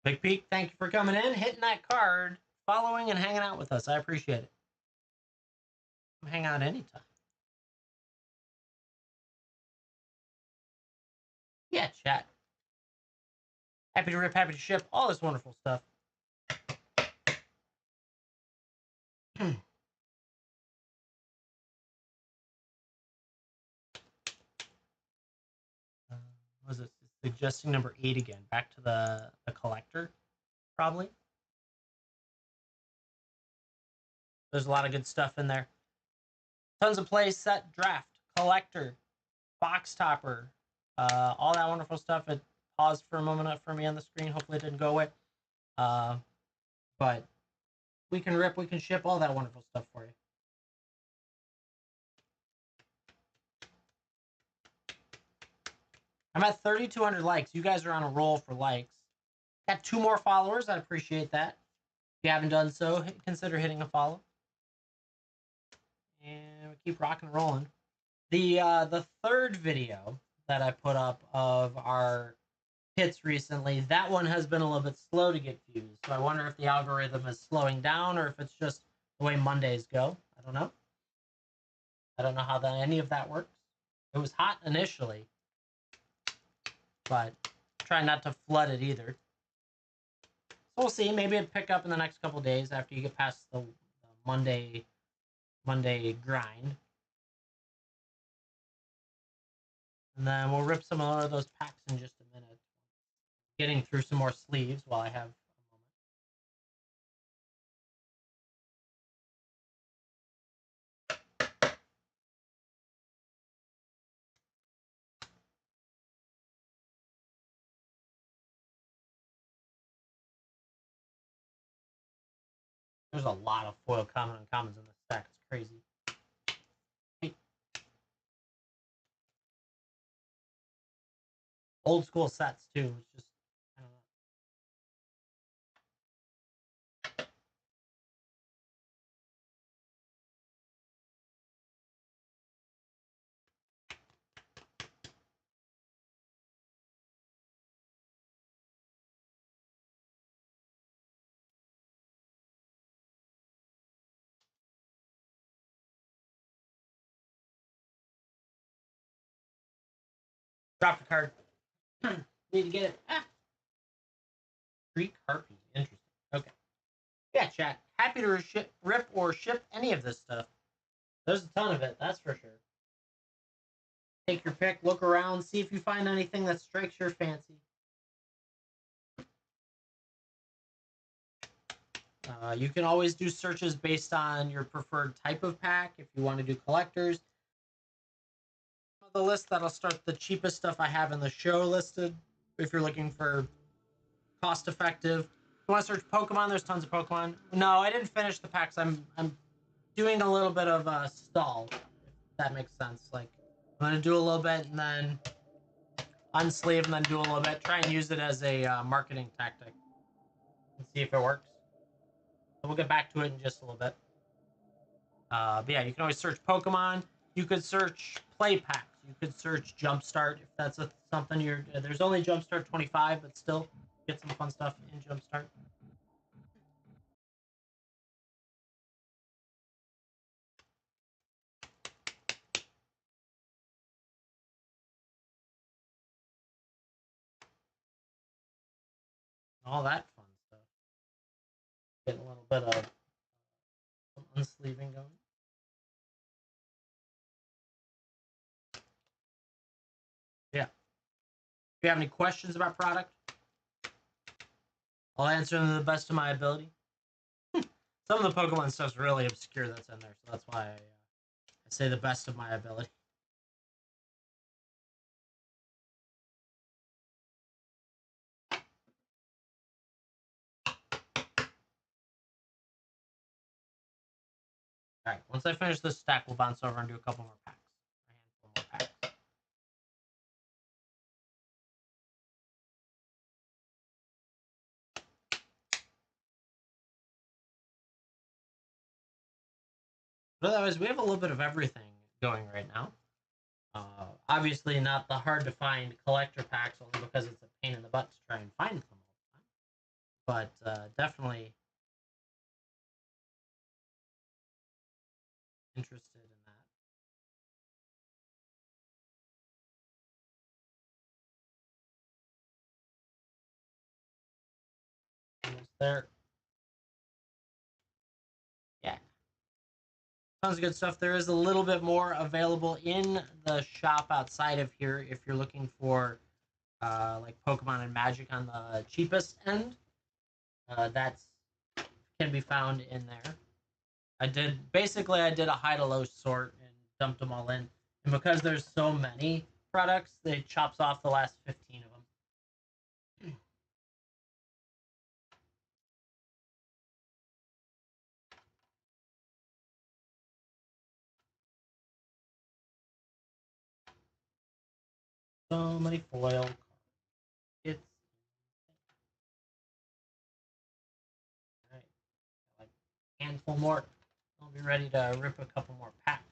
Big Peak, thank you for coming in, hitting that card, following, and hanging out with us. I appreciate it. Hang out anytime. Yeah, chat. Happy to rip, happy to ship, all this wonderful stuff. was it suggesting number 8 again? Back to the collector, probably. There's a lot of good stuff in there. Tons of play, set, draft, collector, box topper, all that wonderful stuff. It paused for a moment for me on the screen. Hopefully it didn't go away. But we can rip, we can ship all that wonderful stuff for you. I'm at 3,200 likes. You guys are on a roll for likes. Got 2 more followers. I appreciate that. If you haven't done so, consider hitting a follow. And we keep rocking and rolling. The third video that I put up of our hits recently, that one has been a little bit slow to get views. So I wonder if the algorithm is slowing down or if it's just the way Mondays go. I don't know. I don't know how any of that works. It was hot initially, but try not to flood it either. So we'll see. Maybe it'll pick up in the next couple days after you get past the Monday grind. And then we'll rip some more of those packs in just a minute. Getting through some more sleeves while I have a moment. There's a lot of foil common and commons in this stack. It's crazy. Old school sets too. It's just, I don't know. Drop the card. Need to get it. Greek Harpy. Interesting. Okay. Yeah, chat. Happy to rip or ship any of this stuff. There's a ton of it, that's for sure. Take your pick, look around, see if you find anything that strikes your fancy. You can always do searches based on your preferred type of pack if you want to do collectors. The list that'll start the cheapest stuff I have in the show listed. If you're looking for cost effective, if you want to search Pokemon, there's tons of Pokemon. No, I didn't finish the packs. I'm doing a little bit of a stall, if that makes sense. Like I'm gonna do a little bit and then unsleeve and then do a little bit. Try and use it as a marketing tactic and see if it works. So we'll get back to it in just a little bit. But yeah, you can always search Pokemon. You could search play packs. You could search Jumpstart if that's something you're. There's only Jumpstart 25, but still get some fun stuff in Jumpstart. All that fun stuff. Getting a little bit of some unsleeving going. Yeah. If you have any questions about product, I'll answer them to the best of my ability. Some of the Pokemon stuff's really obscure that's in there, so that's why I say the best of my ability. All right, once I finish this stack, we'll bounce over and do a couple more packs. A handful more packs. But otherwise, we have a little bit of everything going right now. Obviously, not the hard to find collector packs, only because it's a pain in the butt to try and find them all the time. But definitely interested in that. Almost there. Yeah. Tons of good stuff. There is a little bit more available in the shop outside of here if you're looking for like Pokemon and Magic on the cheapest end. That's can be found in there. I did a high to low sort and dumped them all in. And because there's so many products, it chops off the last 15 of them. So many foil cards. It's all right. Like a handful more. I'll be ready to rip a couple more packs.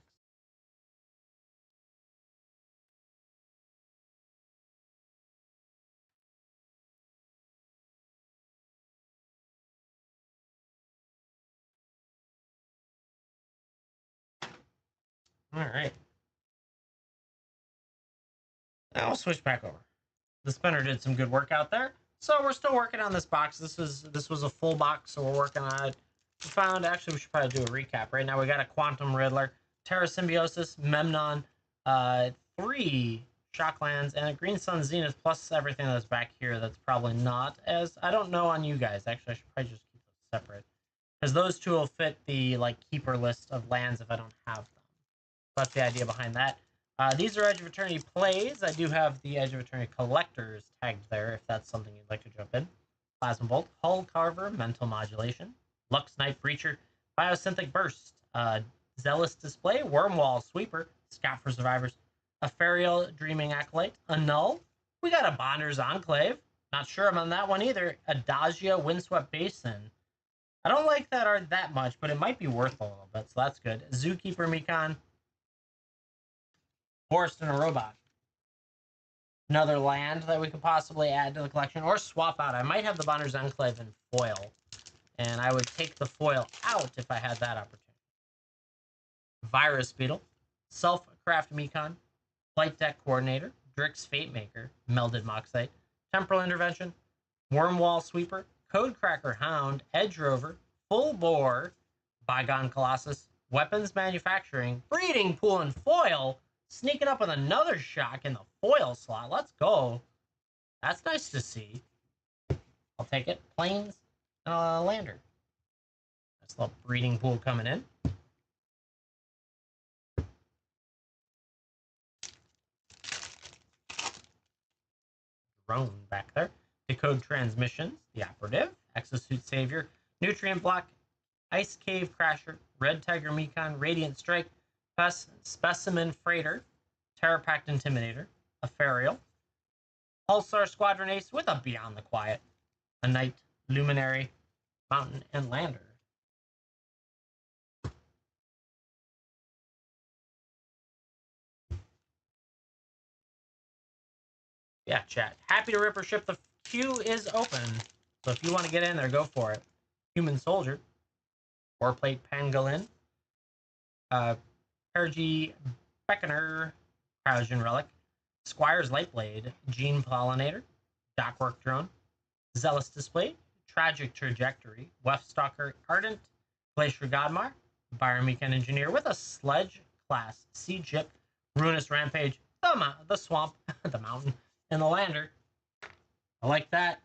All right. Now we'll switch back over. The spinner did some good work out there. So we're still working on this box. This was a full box, so we're working on it. We found actually we should probably do a recap. Right now we got a Quantum Riddler, Terra Symbiosis, Memnon, 3 Shocklands, and a Green Sun Zenith, plus everything that's back here that's probably not as I don't know on you guys. Actually, I should probably just keep those separate. Because those two will fit the like keeper list of lands if I don't have them. That's the idea behind that. These are Edge of Eternity plays. I do have the Edge of Eternity collectors tagged there if that's something you'd like to jump in. Plasma Bolt, Hull Carver, Mental Modulation, Lux Knight Breacher, Biosynthetic Burst, Zealous Display, Wormwall Sweeper, Scout for Survivors, Ethereal Dreaming Acolyte, Annul. We got a Bonder's Enclave. Not sure I'm on that one either. Adagia Windswept Basin. I don't like that art that much, but it might be worth a little bit, so that's good. Zookeeper Mekon, Forest and a Robot. Another land that we could possibly add to the collection or swap out. I might have the Bonner's Enclave in foil, and I would take the foil out if I had that opportunity. Virus Beetle, Self-Craft Mekon, Flight Deck Coordinator, Drix Fate Maker, Melded Moxite, Temporal Intervention, Wormwall Sweeper, Codecracker Hound, Edge Rover, Full Bore, Bygone Colossus, Weapons Manufacturing, Breeding Pool and Foil, sneaking up with another shock in the foil slot. Let's go. That's nice to see. I'll take it. Planes, Lander. Nice little Breeding Pool coming in. Drone back there. Decode Transmissions, the Operative, Exosuit Savior, Nutrient Block, Ice Cave Crasher, Red Tiger Mekon, Radiant Strike, Specimen Freighter, Terrapact Intimidator, Ethereal, Pulsar Squadron Ace with a Beyond the Quiet, a Knight, Luminary, Mountain, and Lander. Yeah, chat. Happy to rip or ship. The queue is open. So if you want to get in there, go for it. Human Soldier, Warplate Pangolin, Pergy Beckoner, Cryogen Relic, Squire's Lightblade, Gene Pollinator, Dockwork Drone, Zealous Display, Tragic Trajectory, Weftstalker Ardent, Glacier Godmar, Biomechan Engineer with a Sledge Class Sea Chip, Ruinous Rampage, the Swamp, the Mountain, and the Lander. I like that.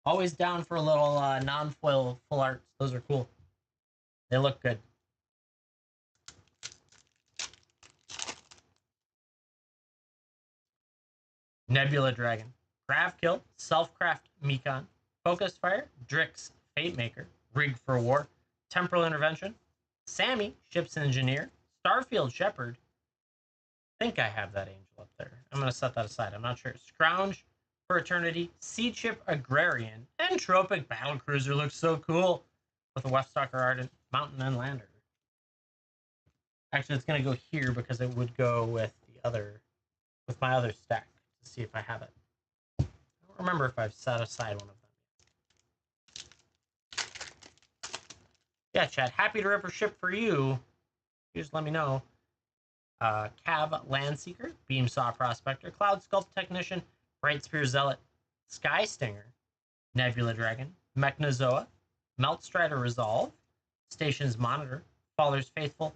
Always down for a little non-foil full arts. Those are cool. They look good. Nebula Dragon, Gravkill, Selfcraft Mekon, Focus Fire, Drix Fate Maker, Rig for War, Temporal Intervention, Sammy, Ship's Engineer, Starfield Shepherd. I think I have that angel up there. I'm going to set that aside. I'm not sure. Scrounge for Eternity, Sea Chip Agrarian, and Tropic Battlecruiser looks so cool with a Weftstalker Ardent, Mountain, and Lander. Actually, it's going to go here because it would go with with my other stack to see if I have it. I don't remember if I've set aside one of them. Yeah, chat. Happy to rip or ship for you. You just let me know. Cav Landseeker, Beamsaw Prospector, Cloud Sculpt Technician, Bright Spear Zealot, Sky Stinger, Nebula Dragon, Mechnozoa, Meltstrider Resolve, Stations Monitor, Faller's Faithful,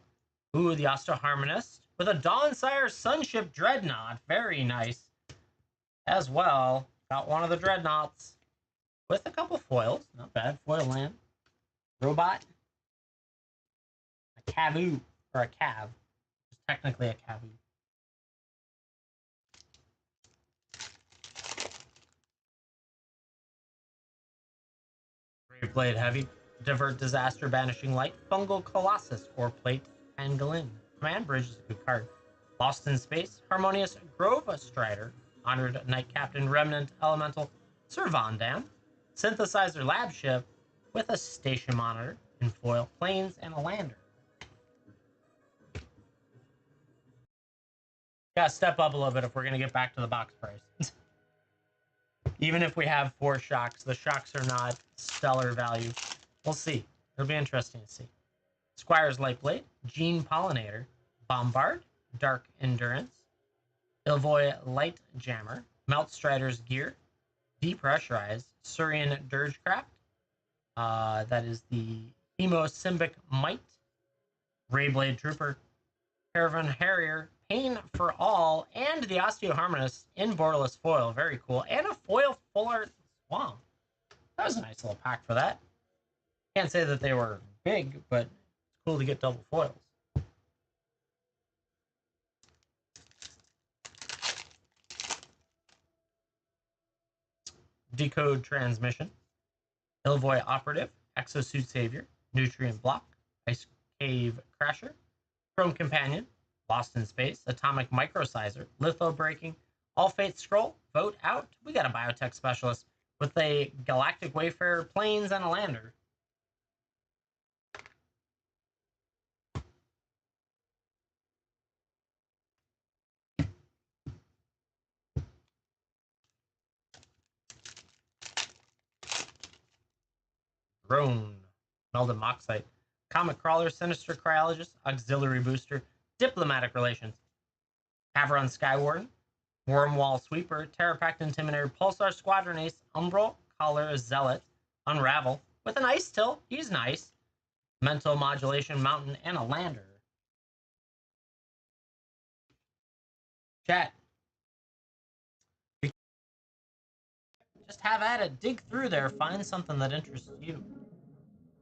ooh, the Osto Harmonist, with a Dawnsire Sunship Dreadnought. Very nice. As well, got one of the dreadnoughts with a couple foils. Not bad. Foil land. Robot. A Cavu. Or a Cav. It's technically a Cavu. Graveblade Heavy. Divert Disaster Banishing Light. Fungal Colossus. Or Plate Pangolin. Command Bridge is a good card. Lost in Space. Harmonious Grove Strider. Honored Knight Captain Remnant Elemental. Servandan. Synthesizer Lab Ship with a station monitor in foil, planes, and a lander. Gotta step up a little bit if we're gonna get back to the box price. Even if we have 4 shocks, the shocks are not stellar value. We'll see. It'll be interesting to see. Squire's Lightblade, Gene Pollinator, Bombard, Dark Endurance, Ilvoy Light Jammer, Melt Strider's Gear, Depressurize, Surian Dirgecraft. That is the Hemosymbic Might, Rayblade Trooper, Caravan Harrier, Pain for All, and the Osteoharmonist in borderless foil. Very cool. And a foil full art Swamp. That was a nice little pack for that. Can't say that they were big, but it's cool to get double foils. Decode Transmission, Ilvoy Operative, Exosuit Savior, Nutrient Block, Ice Cave Crasher, Chrome Companion, Lost in Space, Atomic Microsizer, Litho Breaking, All Fate Scroll, Vote Out. We got a Biotech Specialist with a Galactic Wayfarer, Planes, and a Lander. Drone, Meldon Moxite, Comet Crawler, Sinister Cryologist, Auxiliary Booster, Diplomatic Relations, Haveron Skywarden, Wormwall Sweeper, Terrapact Intimidator, Pulsar Squadron Ace, Umbral, Collar Zealot, Unravel, with an Ice Tilt, he's nice, Mental Modulation Mountain, and a Lander. Chat. Just have at it, dig through there, find something that interests you.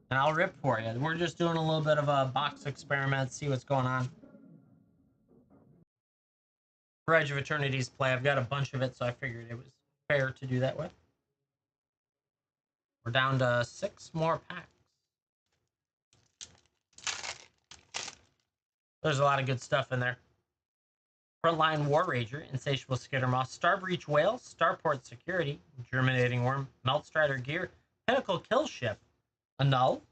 And I'll rip for you. We're just doing a little bit of a box experiment, see what's going on. For Edge of Eternity's play, I've got a bunch of it, so I figured it was fair to do that with. We're down to 6 more packs. There's a lot of good stuff in there. Frontline War Rager, Insatiable Skittermoth, Starbreach Whale, Starport Security, Germinating Worm, Meltstrider Gear, Pinnacle Kill Ship, Annul,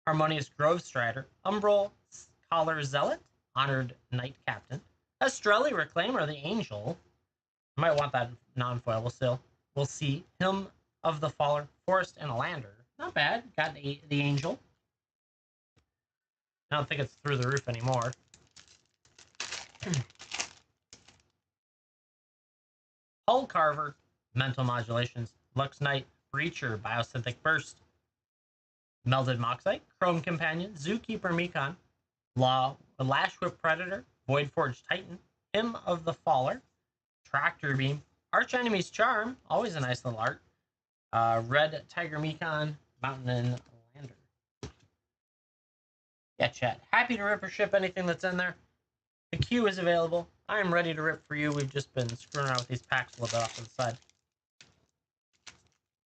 Harmonious Grove Strider, Umbral Collar Zealot, Honored Knight Captain, Estrelli Reclaimer, the Angel. I might want that non-foil. We'll see. Hymn of the Faller, Forest, and a Lander. Not bad. Got the Angel. I don't think it's through the roof anymore. Hull Carver, Mental Modulations, Lux Knight, Breacher, Biosynthetic Burst, Melded Moxite, Chrome Companion, Zookeeper Mekon, Lash Whip Predator, Voidforged Titan, Hymn of the Faller, Tractor Beam, Arch Enemy's Charm, always a nice little art, Red Tiger Mekon, Mountain and Lander. Yeah, chat. Happy to rip or ship anything that's in there. The queue is available. I am ready to rip for you. We've just been screwing around with these packs a little bit off to the side.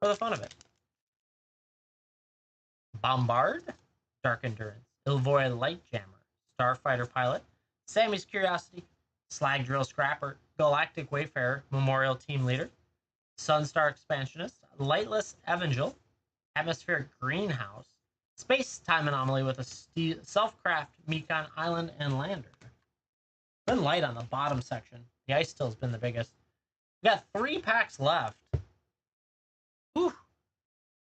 For the fun of it. Bombard, Dark Endurance, Ilvoy Light Jammer, Starfighter Pilot, Sammy's Curiosity, Slag Drill Scrapper, Galactic Wayfarer, Memorial Team Leader, Sunstar Expansionist, Lightless Evangel, Atmospheric Greenhouse, Space Time Anomaly with a Self-Craft Mekon Island and Lander. Been light on the bottom section. The ice still's been the biggest. We got 3 packs left. Whew.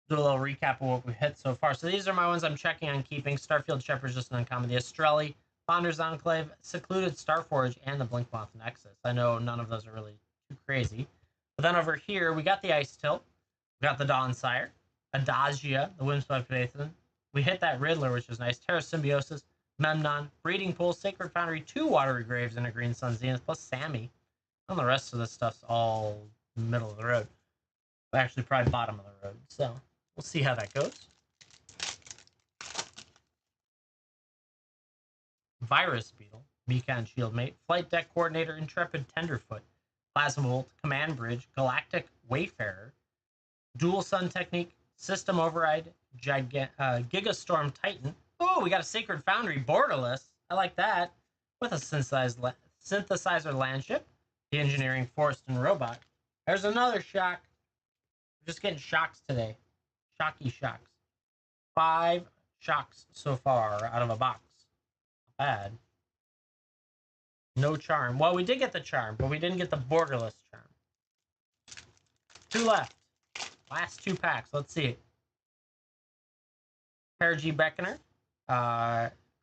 Do a little recap of what we've hit so far. So these are my ones I'm checking on keeping. Starfield Shepherd's just an uncommon. The Estrelli, Founders Enclave, Secluded Starforge, and the Blinkmoth Nexus. I know none of those are really too crazy. But then over here, we got the Ice Tilt. We got the Dawnsire, Adagia, the Windswept Bathan. We hit that Riddler, which is nice. Terra Symbiosis, Memnon, Breeding Pool, Sacred Foundry, 2 Watery Graves, and a Green Sun Zenith, plus Sammy. And the rest of this stuff's all middle of the road. Actually, probably bottom of the road. So we'll see how that goes. Virus Beetle, Mechan Shieldmate, Flight Deck Coordinator, Intrepid Tenderfoot, Plasmolt, Command Bridge, Galactic Wayfarer, Dual Sun Technique, System Override, Gigastorm Titan. Oh, we got a Sacred Foundry borderless. I like that. With a synthesizer landship, the Engineering Forest and Robot. There's another shock. We're just getting shocks today. Shocky shocks. 5 shocks so far out of a box. Not bad. No charm. Well, we did get the charm, but we didn't get the borderless charm. 2 left. Last 2 packs. Let's see. Perigi Beckoner,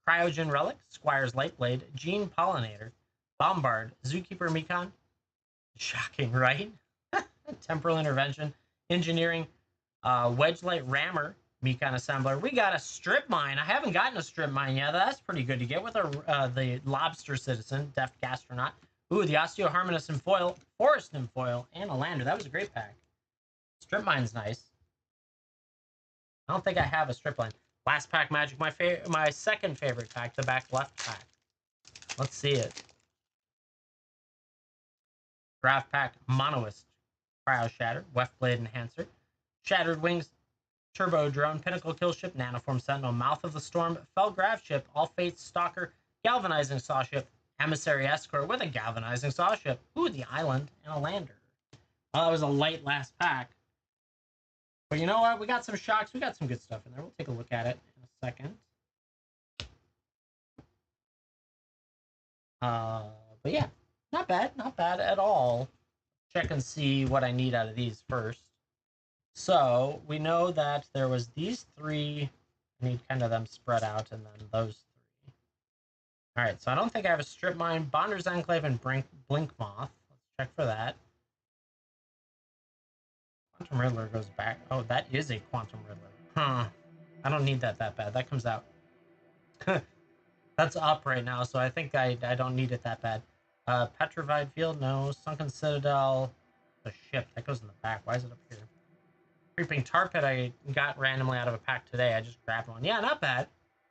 Cryogen Relic, Squire's Lightblade, Gene Pollinator, Bombard, Zookeeper Mechan. Shocking, right? Temporal Intervention, Engineering, Wedgelight Rammer, Mechan Assembler. We got a Strip Mine. I haven't gotten a Strip Mine yet. That's pretty good to get with the Lobster Citizen, Deft Gastronaut. Ooh, the Osteo Harmonous in foil, Forest in foil, and a Lander. That was a great pack. Strip Mine's nice. I don't think I have a Strip Line. Last pack magic, my second favorite pack, the back left pack. Let's see it. Draft pack, Monoist, Cryo Shatter, Weft Blade Enhancer, Shattered Wings, Turbo Drone, Pinnacle Killship, Nanoform Sentinel, Mouth of the Storm, Fell Grav Ship, All Fates Stalker, Galvanizing Saw Ship, Emissary Escort with a Galvanizing Saw Ship, ooh, the Island, and a Lander. Well, that was a light last pack. But you know what? We got some shocks. We got some good stuff in there. We'll take a look at it in a second. But yeah, not bad. Not bad at all. Check and see what I need out of these first. So we know that there was these 3. I need kind of them spread out, and then those 3. All right, so I don't think I have a Strip Mine, Bonder's Enclave, and Blink Moth. Let's check for that. Quantum Riddler goes back. Oh, that is a Quantum Riddler. Huh. I don't need that bad. That comes out. That's up right now, so I think I don't need it that bad. Petrified Field, no. Sunken Citadel. The ship. That goes in the back. Why is it up here? Creeping Tar Pit I got randomly out of a pack today. I just grabbed one. Yeah, not bad.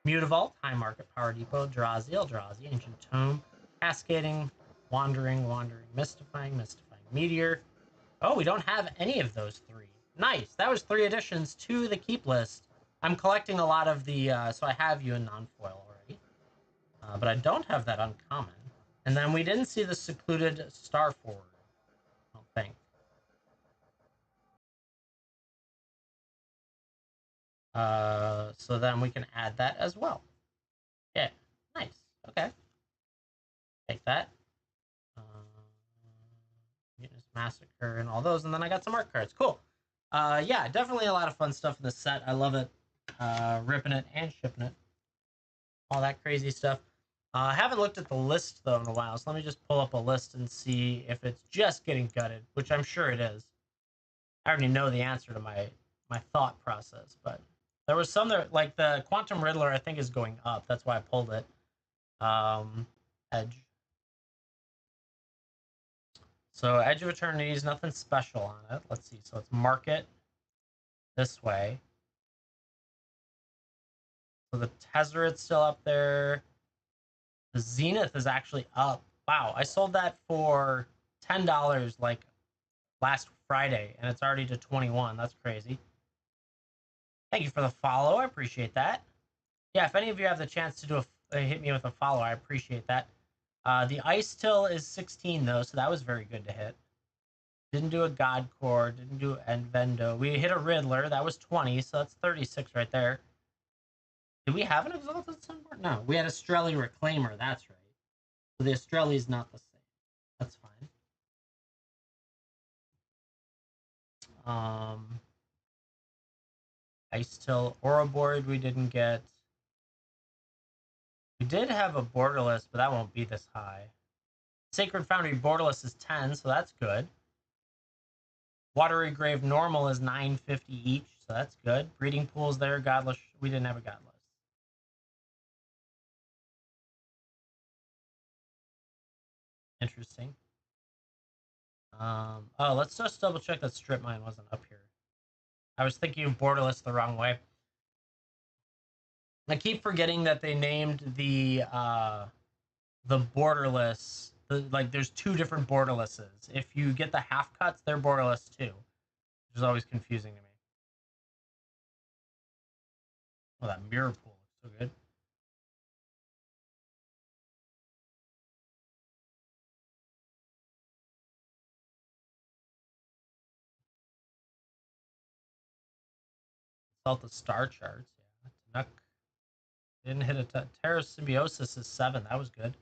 Mutavault, High Market, Power Depot, Eldrazi, Ancient Tome, Cascading, Wandering, Mystifying, Meteor. Oh, we don't have any of those 3. Nice. That was 3 additions to the keep list. I'm collecting a lot of the, so I have you in non-foil already. But I don't have that uncommon. And then we didn't see the Secluded Star Forward, I don't think. So then we can add that as well. Yeah, nice. Okay. Take that. Mutinous Massacre and all those, and then I got some art cards. Cool. Yeah, definitely a lot of fun stuff in this set. I love it. Ripping it and shipping it. All that crazy stuff. I haven't looked at the list, though, in a while, so let me just pull up a list and see if it's just getting gutted, which I'm sure it is. I already know the answer to my thought process, but there was some that, like the Quantum Riddler, I think is going up. That's why I pulled it. Edge. So Edge of Eternity is nothing special on it. Let's see. So it's market this way. So the Tezzeret's still up there. The Zenith is actually up. Wow, I sold that for $10 like last Friday, and it's already to 21. That's crazy. Thank you for the follow. I appreciate that. Yeah, if any of you have the chance to do hit me with a follow, I appreciate that. The Ice Till is 16 though, so that was very good to hit. Didn't do a God Core, didn't do Envendo. We hit a Riddler, that was 20, so that's 36 right there. Did we have an Exalted Sunboard? No, we had Estrelli Reclaimer, that's right. So the Estrelli is not the same. That's fine. Ice Till Ouroboros we didn't get. We did have a borderless, but that won't be this high. Sacred Foundry borderless is 10, so that's good. Watery Grave normal is 950 each, so that's good. Breeding Pools there, Godless. We didn't have a Godless. Interesting. Oh, let's just double check that strip mine wasn't up here. I was thinking of borderless the wrong way. I keep forgetting that they named the borderless like there's two different borderlesses. If you get the half cuts, they're borderless too, which is always confusing to me. Oh, that mirror pool looks so good. Salt the star charts. Yeah, Canuck didn't hit a Terra Symbiosis is 7. That was good.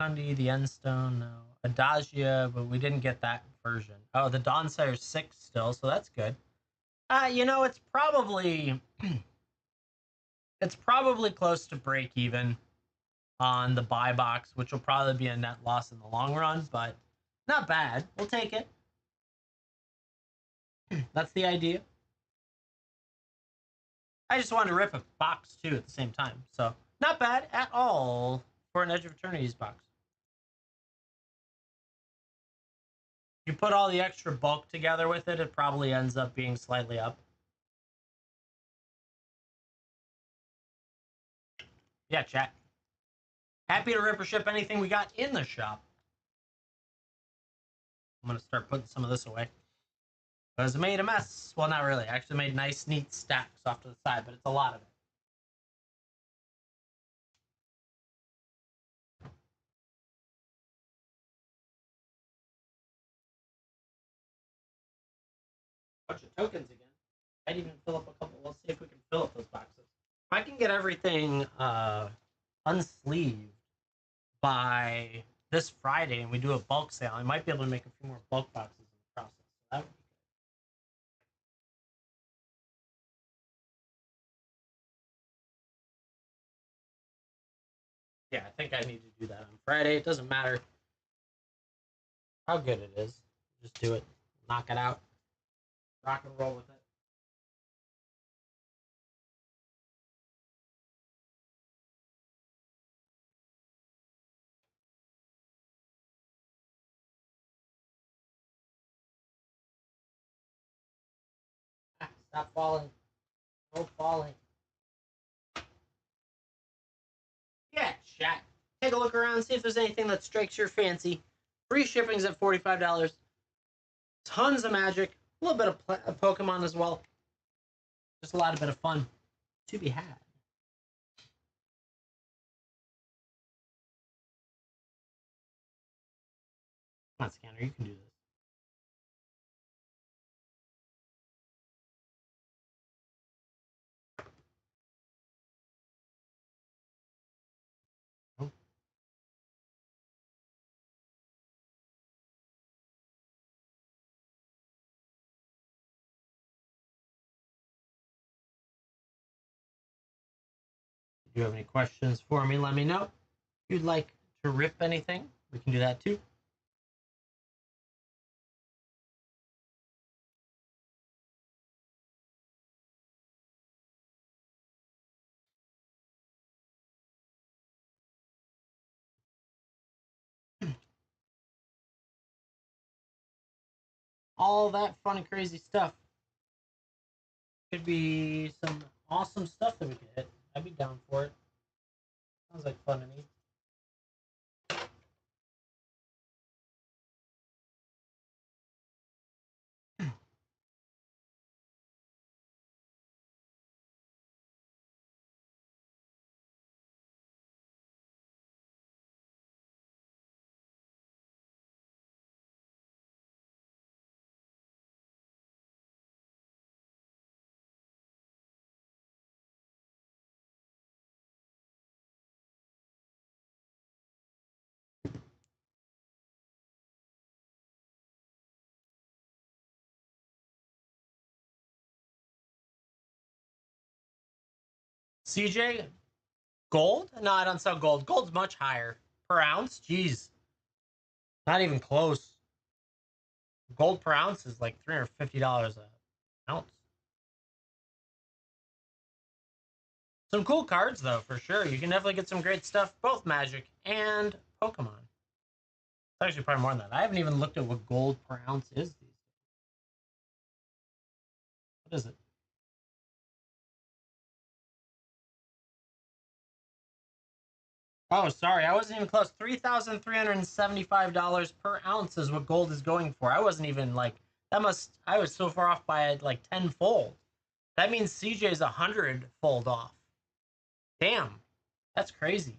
Kundi, the Endstone, no. Adagia, but we didn't get that version. Oh, the Dawnsire's 6 still, so that's good. You know, it's probably close to break even on the buy box, which will probably be a net loss in the long run, but not bad. We'll take it. That's the idea. I just wanted to rip a box too at the same time, so not bad at all for an Edge of Eternity's box. You put all the extra bulk together with it, it probably ends up being slightly up. Yeah, chat. Happy to rip or ship anything we got in the shop. I'm going to start putting some of this away. Because it made a mess. Well, not really. I actually made nice, neat stacks off to the side, but it's a lot of it. Bunch of tokens again. I'd even fill up a couple. Let's see if we can fill up those boxes. If I can get everything unsleeved by this Friday and we do a bulk sale, I might be able to make a few more bulk boxes in the process. That would be good. Yeah, I think I need to do that on Friday. It doesn't matter how good it is. Just do it. Knock it out. Rock and roll with it. Stop falling. No falling. Yeah, chat. Take a look around, see if there's anything that strikes your fancy. Free shipping's at $45. Tons of magic. A little bit of Pokemon as well. Just a lot of bit of fun to be had. Come on, Scanner, you can do this. Oh. If you have any questions for me, let me know. If you'd like to rip anything, we can do that too. All that fun and crazy stuff. Could be some awesome stuff that we could hit. I'd be down for it. Sounds like fun to me. CJ, gold? No, I don't sell gold. Gold's much higher per ounce. Jeez, not even close. Gold per ounce is like $350 an ounce. Some cool cards though, for sure. You can definitely get some great stuff, both Magic and Pokemon. actually probably more than that. I haven't even looked at what gold per ounce is these days. What is it? Oh, sorry, I wasn't even close. $3,375 per ounce is what gold is going for. I wasn't even like that. I was so far off by like tenfold. That means CJ is 100-fold off. Damn, that's crazy.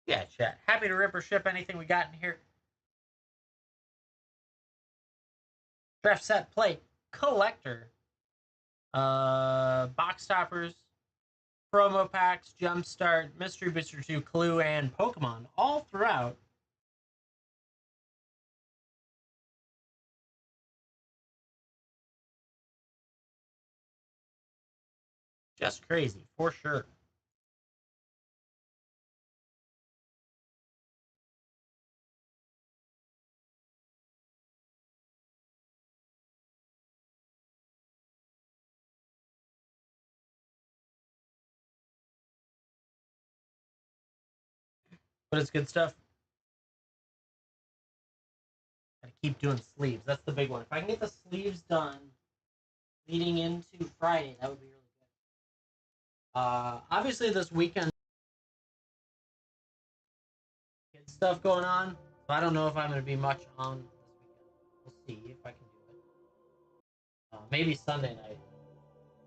Yeah, chat. Happy to rip or ship anything we got in here. Draft set plate collector. Box toppers, promo packs, Jumpstart, Mystery Booster 2, Clue, and Pokemon all throughout. Just crazy, for sure. But it's good stuff. Gotta keep doing sleeves. That's the big one. If I can get the sleeves done leading into Friday, that would be really good. Obviously, this weekend, kid stuff going on. So I don't know if I'm going to be much on this weekend. We'll see if I can do it. Maybe Sunday night,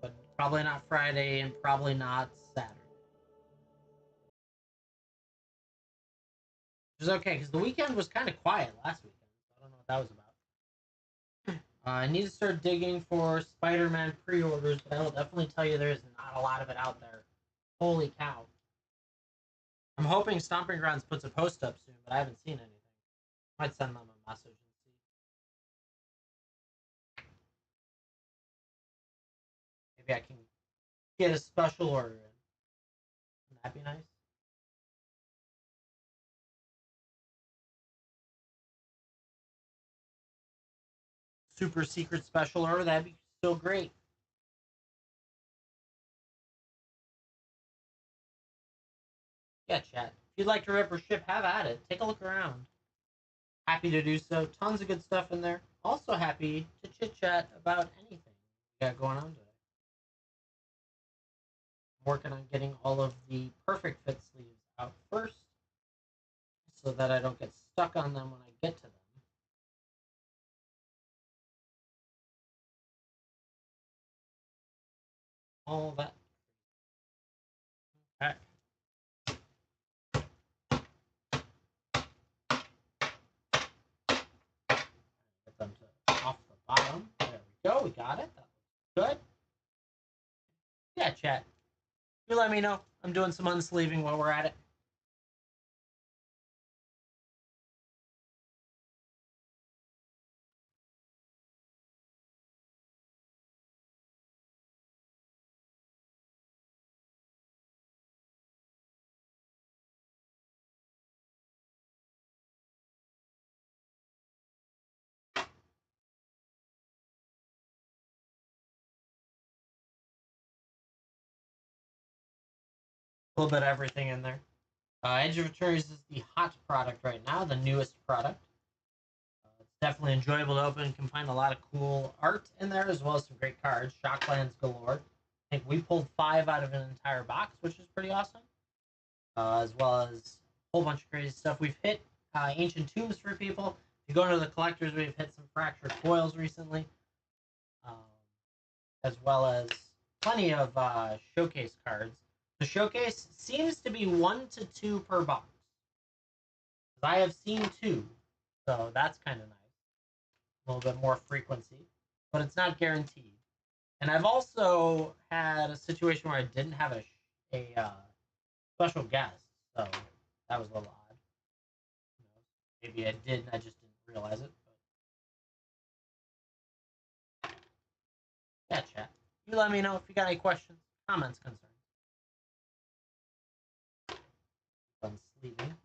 but probably not Friday and probably not Saturday. Which is okay because the weekend was kind of quiet last weekend. So I don't know what that was about. I need to start digging for Spider-Man pre-orders, but I will definitely tell you there's not a lot of it out there. Holy cow! I'm hoping Stomping Grounds puts a post up soon, but I haven't seen anything. Might send them a message and see. Maybe I can get a special order in. Wouldn't that be nice? Super secret special order, that'd be so great. Yeah, chat. If you'd like to rip or ship, have at it. Take a look around. Happy to do so. Tons of good stuff in there. Also happy to chit chat about anything we got going on today. I'm working on getting all of the perfect fit sleeves out first so that I don't get stuck on them when I get to them. All that. Okay. Get them to off the bottom. There we go. We got it. That looks good. Yeah, chat. You let me know. I'm doing some unsleeving while we're at it. A little bit of everything in there. Edge of Attorneys is the hot product right now, the newest product. It's definitely enjoyable to open. You can find a lot of cool art in there as well as some great cards. Shocklands galore. I think we pulled 5 out of an entire box, which is pretty awesome. As well as a whole bunch of crazy stuff. We've hit Ancient Tombs for people. If you go into the collectors, we've hit some Fractured Foils recently. Um, as well as plenty of showcase cards. The showcase seems to be 1 to 2 per box. I have seen 2, so that's kind of nice. A little bit more frequency, but it's not guaranteed. And I've also had a situation where I didn't have a special guest, so that was a little odd. You know, maybe I did, and I just didn't realize it. But yeah, chat. You let me know if you got any questions, comments, concerns. leaving.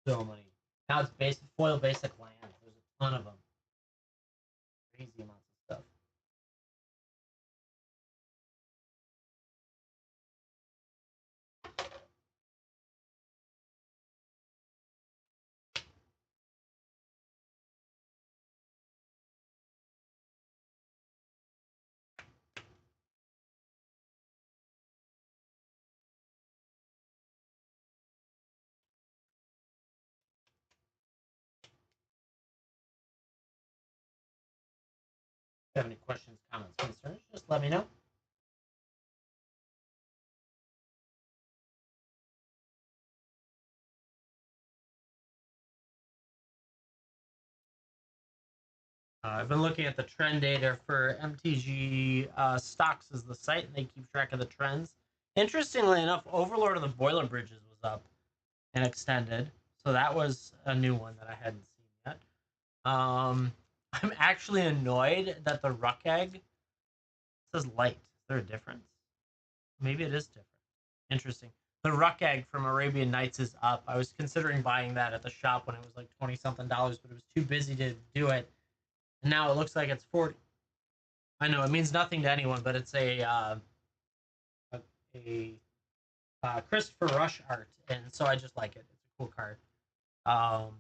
So many. Now it's basic foil basic lands. There's a ton of them. Crazy amounts of stuff. If you have any questions, comments, concerns, just let me know. I've been looking at the trend data for MTG stocks as the site, and they keep track of the trends. Interestingly enough, Overlord of the Boiler Bridges was up and extended, so that was a new one that I hadn't seen yet. I'm actually annoyed that the Ruck Egg says light. Is there a difference? Maybe it is different. Interesting. The Ruck Egg from Arabian Nights is up. I was considering buying that at the shop when it was like 20 something dollars, but it was too busy to do it. And now it looks like it's 40. I know it means nothing to anyone, but it's a Christopher Rush art, and so I just like it. It's a cool card. Um,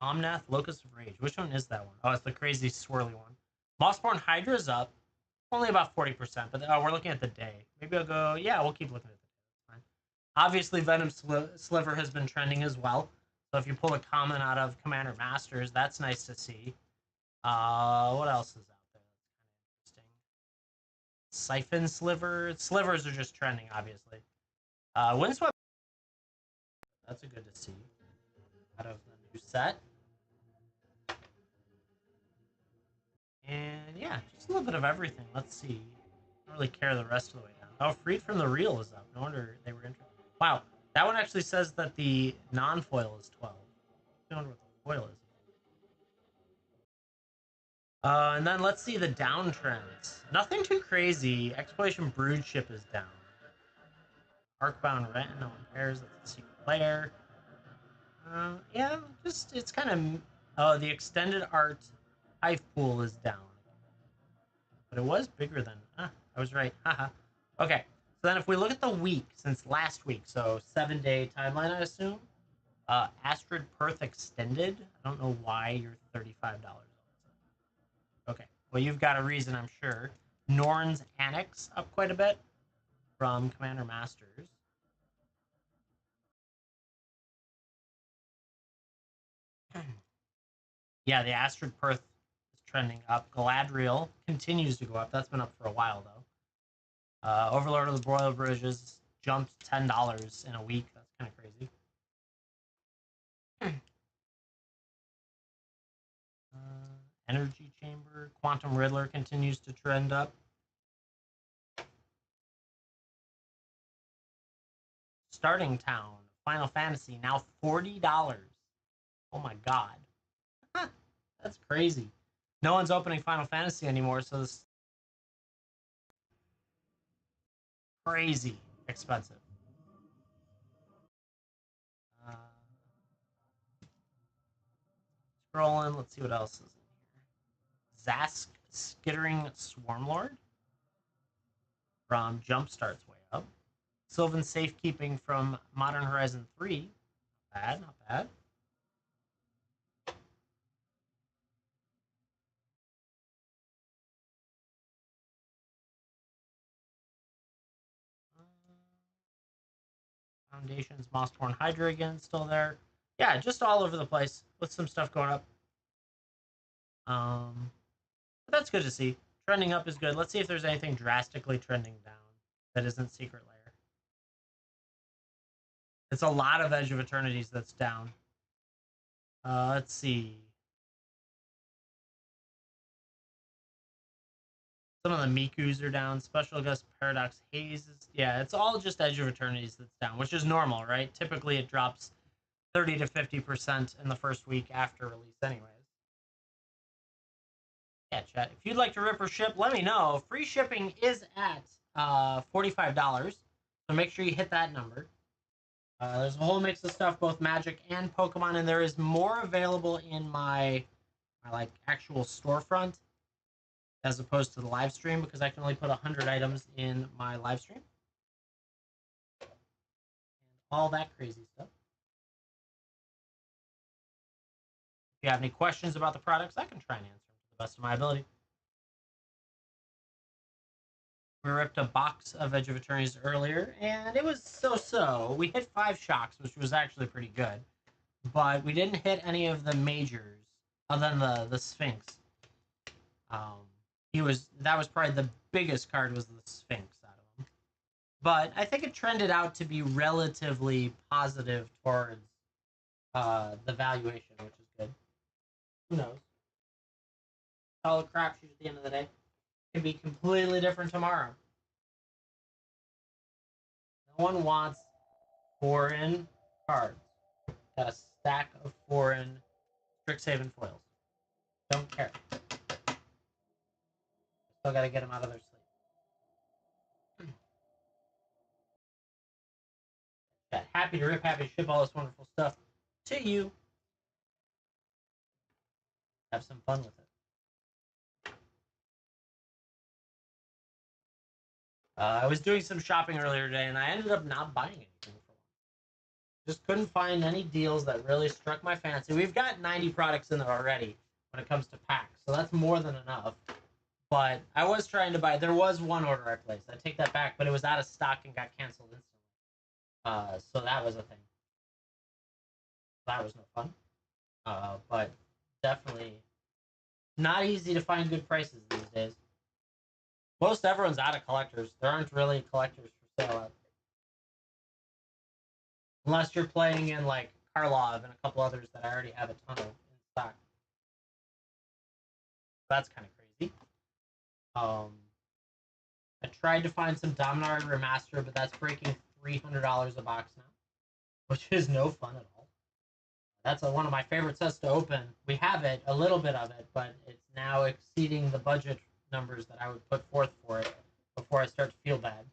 Omnath, Locust of Rage. Which one is that one? Oh, it's the crazy swirly one. Mossborn Hydra's up, only about 40%, but we're looking at the day. Maybe I'll go. Yeah, we'll keep looking at the day. That's fine. Obviously, Venom Sliver has been trending as well. So if you pull a common out of Commander Masters, that's nice to see. What else is out there? That's kind of interesting. Siphon Sliver. Slivers are just trending, obviously. Windswept. That's a good to see out of the new set. And yeah, just a little bit of everything. Let's see. I don't really care the rest of the way down. Oh, Freed from the Real is up. No wonder they were interested. Wow, that one actually says that the non-foil is 12. I wonder what the foil is. And then let's see the downtrends. Nothing too crazy. Exploration Brood Ship is down. Arcbound Rent, no one cares. That's a secret player. Yeah, just it's kind of. Oh, the extended art Hive Pool is down, but it was bigger than. I was right. Haha. Okay, so then if we look at the week since last week, so 7-day timeline, I assume. Astrid Perth extended. I don't know why you're $35. Okay, well you've got a reason, I'm sure. Norn's Annex up quite a bit from Commander Masters. Yeah, the Astrid Perth is trending up. Galadriel continues to go up. That's been up for a while though. Overlord of the Broiler Bridges jumped $10 in a week. That's kind of crazy. Energy Chamber, Quantum Riddler continues to trend up. Starting Town, Final Fantasy, now $40. Oh my god. That's crazy. No one's opening Final Fantasy anymore, so this is crazy expensive. Uh, Scrolling, let's see what else is in here. Zask Skittering Swarmlord from Jumpstart's way up. Sylvan Safekeeping from Modern Horizon 3. Not bad, not bad. Foundations, Mossborn Hydra again, still there. Yeah, just all over the place with some stuff going up. But that's good to see. Trending up is good. Let's see if there's anything drastically trending down that isn't Secret Lair. It's a lot of Edge of Eternities that's down. Let's see. Some of the Mikus are down. Special Gust Paradox Hazes. Yeah, it's all just Edge of Eternities that's down, which is normal, right? Typically, it drops 30 to 50% in the first week after release, anyways. Yeah, chat. If you'd like to rip or ship, let me know. Free shipping is at $45, so make sure you hit that number. There's a whole mix of stuff, both Magic and Pokemon, and there is more available in my like actual storefront as opposed to the live stream because I can only put 100 items in my live stream. And all that crazy stuff. If you have any questions about the products, I can try and answer them to the best of my ability. We ripped a box of Edge of Eternities earlier, and it was so-so. We hit 5 shocks, which was actually pretty good, but we didn't hit any of the majors other than the Sphinx. That was probably the biggest card was the Sphinx out of them. But I think it trended out to be relatively positive towards the valuation, which is good. Who knows? All a crapshoot at the end of the day. It could be completely different tomorrow. No one wants foreign cards. Got a stack of foreign Strixhaven foils. Don't care. Still got to get them out of their sleep. Happy to rip, happy to ship all this wonderful stuff to you. Have some fun with it. I was doing some shopping earlier today, and I ended up not buying anything for one. Just couldn't find any deals that really struck my fancy. We've got 90 products in there already when it comes to packs, so that's more than enough. But I was trying to buy. There was one order I placed. I take that back, but it was out of stock and got canceled instantly. So that was a thing. That was no fun. But definitely not easy to find good prices these days. Most everyone's out of collectors. There aren't really collectors for sale out there. Unless you're playing in like Karlov and a couple others that I already have a ton of in stock. That's kind of crazy. I tried to find some Dominaria Remaster, but that's breaking $300 a box now, which is no fun at all. That's one of my favorite sets to open. We have it, a little bit of it, but it's now exceeding the budget numbers that I would put forth for it before I start to feel bad.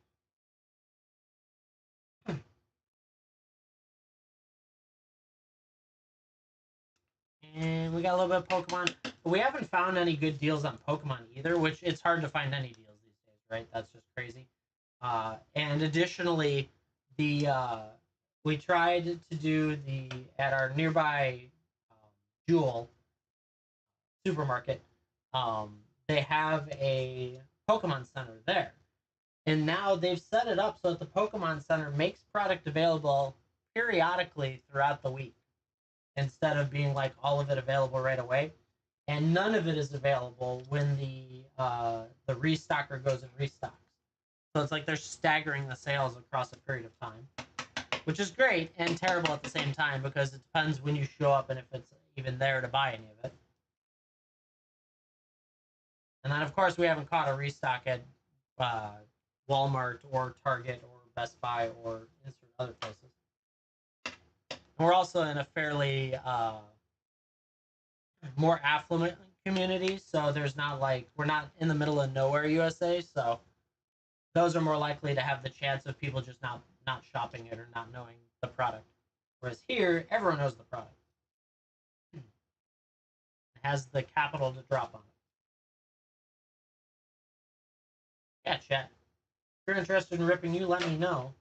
And we got a little bit of Pokemon. We haven't found any good deals on Pokemon either, which it's hard to find any deals these days, right? That's just crazy. And additionally, we tried to do at our nearby Jewel supermarket. They have a Pokemon Center there, and now they've set it up so that the Pokemon Center makes product available periodically throughout the week instead of being like all of it available right away. And none of it is available when the restocker goes and restocks. So it's like they're staggering the sales across a period of time, which is great and terrible at the same time because it depends when you show up and if it's even there to buy any of it. And then, of course, we haven't caught a restock at Walmart or Target or Best Buy or insert other places. And we're also in a fairly more affluent community, so there's not like we're not in the middle of nowhere USA, so those are more likely to have the chance of people just not shopping it or not knowing the product. Whereas here, everyone knows the product. It has the capital to drop on it. Yeah, chat. If you're interested in ripping you, let me know.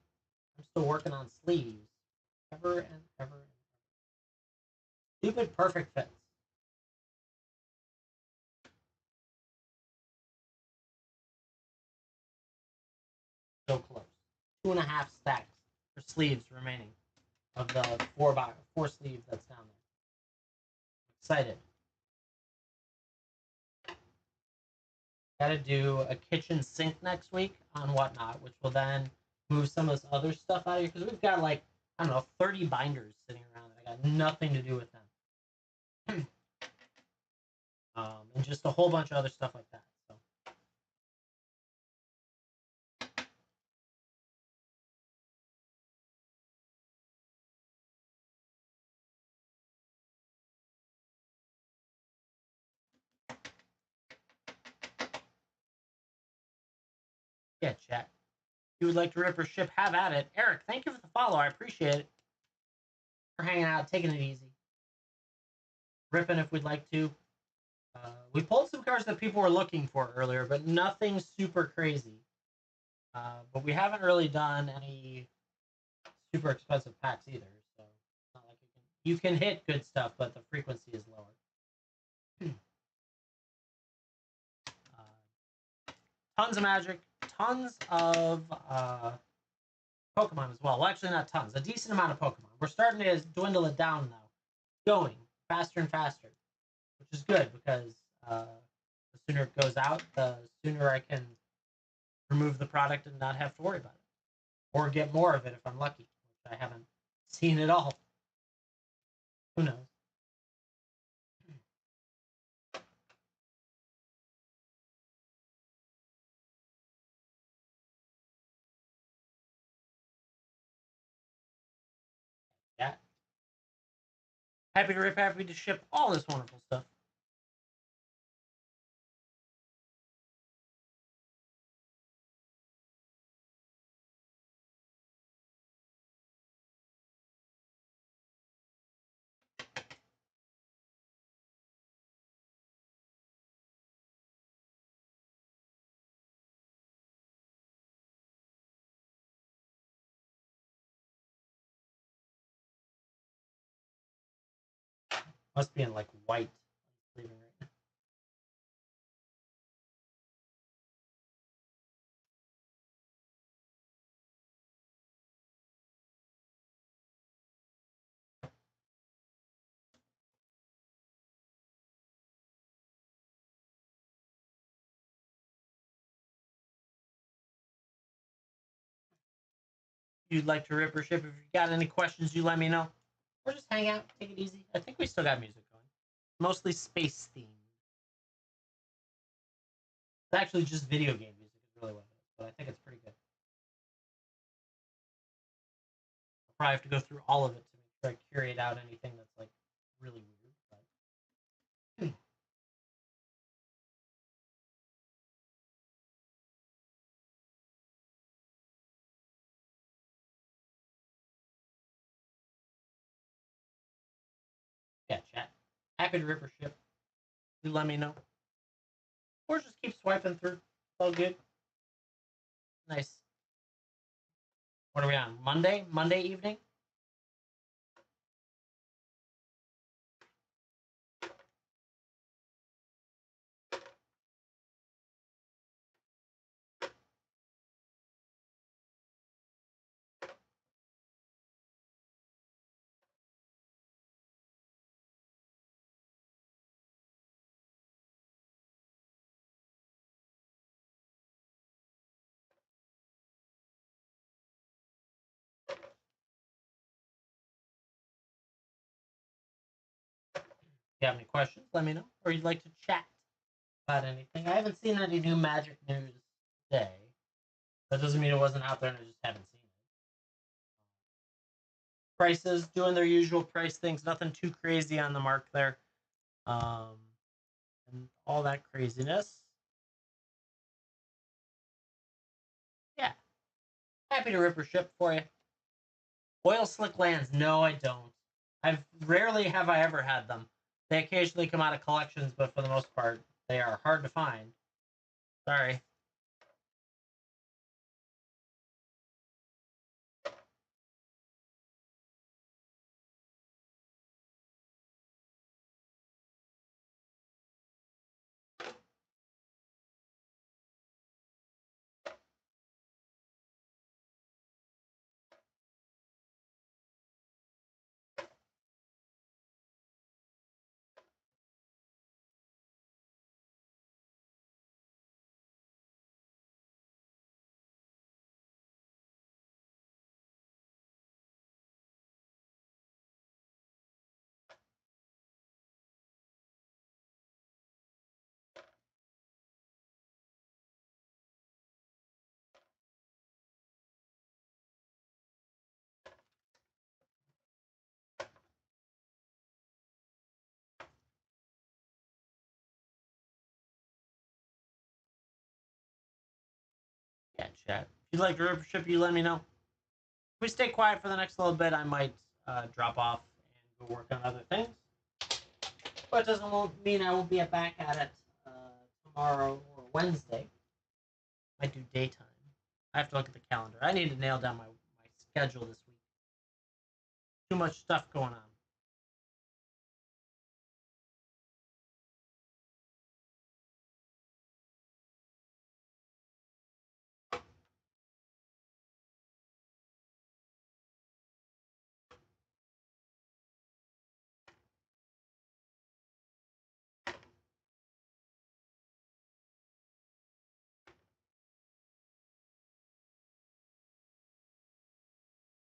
I'm still working on sleeves. Ever and ever and ever. Stupid perfect fits. So close. 2.5 stacks for sleeves remaining of the four sleeve that's down there. Excited. Got to do a kitchen sink next week on Whatnot, which will then move some of this other stuff out of here because we've got like, I don't know, 30 binders sitting around that I got nothing to do with them. And just a whole bunch of other stuff like that. So Yeah, chat. If you would like to rip or ship, have at it. Eric, thank you for the follow. I appreciate it. For hanging out, taking it easy. Ripping if we'd like to. We pulled some cards that people were looking for earlier, but nothing super crazy. But we haven't really done any super expensive packs either. So it's not like you can hit good stuff, but the frequency is lower. Tons of Magic, tons of Pokemon as well. Well, actually, not tons. A decent amount of Pokemon. We're starting to dwindle it down now, going faster and faster, which is good because the sooner it goes out, the sooner I can remove the product and not have to worry about it, or get more of it if I'm lucky, which I haven't seen at all. Who knows? Yeah. Happy to rip, happy to ship all this wonderful stuff. Must be in like white. Leaving right now. If you'd like to rip or ship, if you got any questions, you let me know. Or just hang out, take it easy. I think we still got music going. Mostly space themed. It's actually just video game music is really what it is, but I think it's pretty good. I'll probably have to go through all of it to make sure I curate out anything that's like really weird. But yeah, chat. Happy to rip or ship. Do let me know. Or just keep swiping through. It's all good. Nice. What are we on? Monday? Monday evening? If you have any questions, let me know. Or you'd like to chat about anything. I haven't seen any new Magic news today. That doesn't mean it wasn't out there and I just haven't seen it. Prices doing their usual price things, nothing too crazy on the mark there. Um, and all that craziness. Yeah, happy to rip or ship for you. Oil slick lands, no, I don't. I've rarely have I ever had them. They occasionally come out of collections, but for the most part, they are hard to find. Sorry. Yeah, chat. If you'd like to rip ship, you let me know. If we stay quiet for the next little bit, I might drop off and go work on other things. But it doesn't mean I won't be back at it tomorrow or Wednesday. I do daytime. I have to look at the calendar. I need to nail down my schedule this week. Too much stuff going on.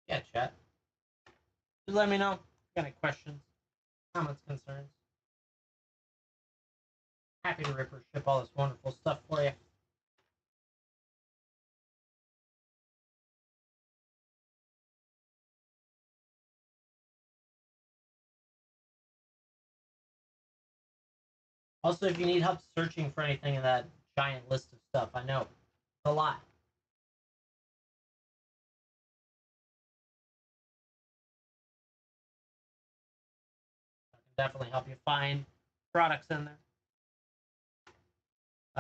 Yeah, chat. Just let me know if you got any questions, comments, concerns. Happy to rip or ship all this wonderful stuff for you. Also, if you need help searching for anything in that giant list of stuff, I know it's a lot. I can definitely help you find products in there.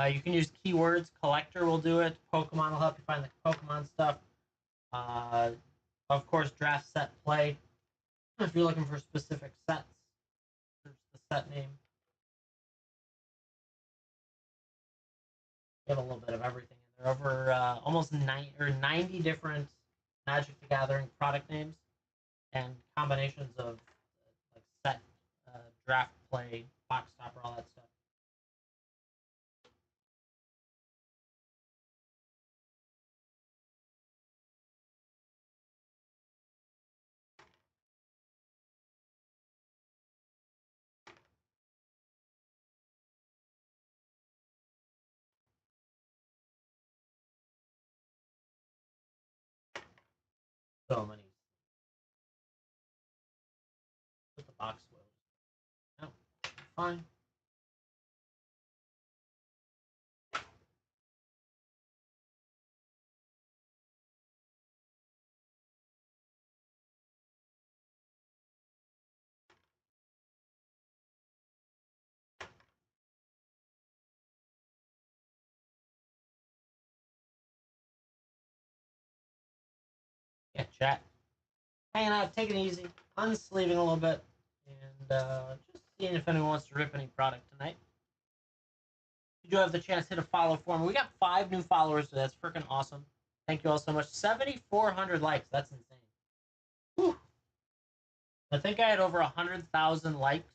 You can use keywords. Collector will do it. Pokemon will help you find the Pokemon stuff. Uh, of course, draft, set, play. If you're looking for specific sets, search the set name. You have a little bit of everything in there. Over almost 90 different Magic the Gathering product names and combinations of like set, draft, play, box stopper, all that stuff. So many. Put the box away. No, fine. Yeah, chat. Hanging out, taking it easy, unsleeving a little bit, and just seeing if anyone wants to rip any product tonight. You do have the chance to hit a follow for me. We got 5 new followers, so that's freaking awesome. Thank you all so much. 7,400 likes. That's insane. Whew. I think I had over 100,000 likes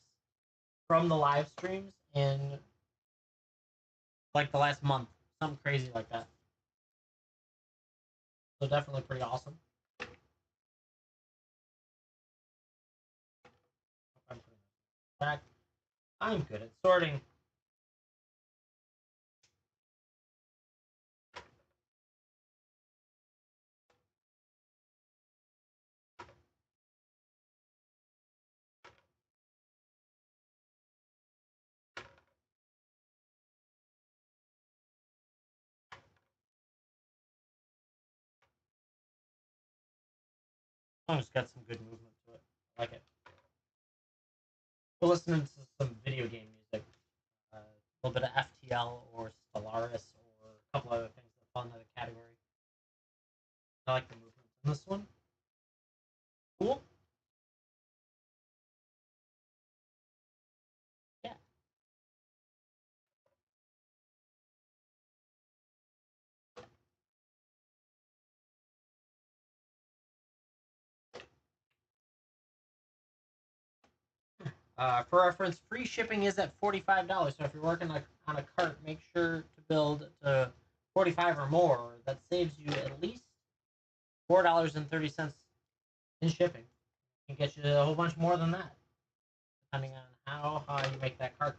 from the live streams in like the last month. Something crazy like that. So definitely pretty awesome. I'm good at sorting. Song's got some good movement to it. I like it. We're listening to some video game music. A little bit of FTL or Stellaris or a couple other things that fall into the category. I like the movement in this one. Cool. Yeah. For reference, free shipping is at $45. So if you're working on a cart, make sure to build to 45 or more. That saves you at least $4.30 in shipping. It can get you a whole bunch more than that, depending on how you make that cart.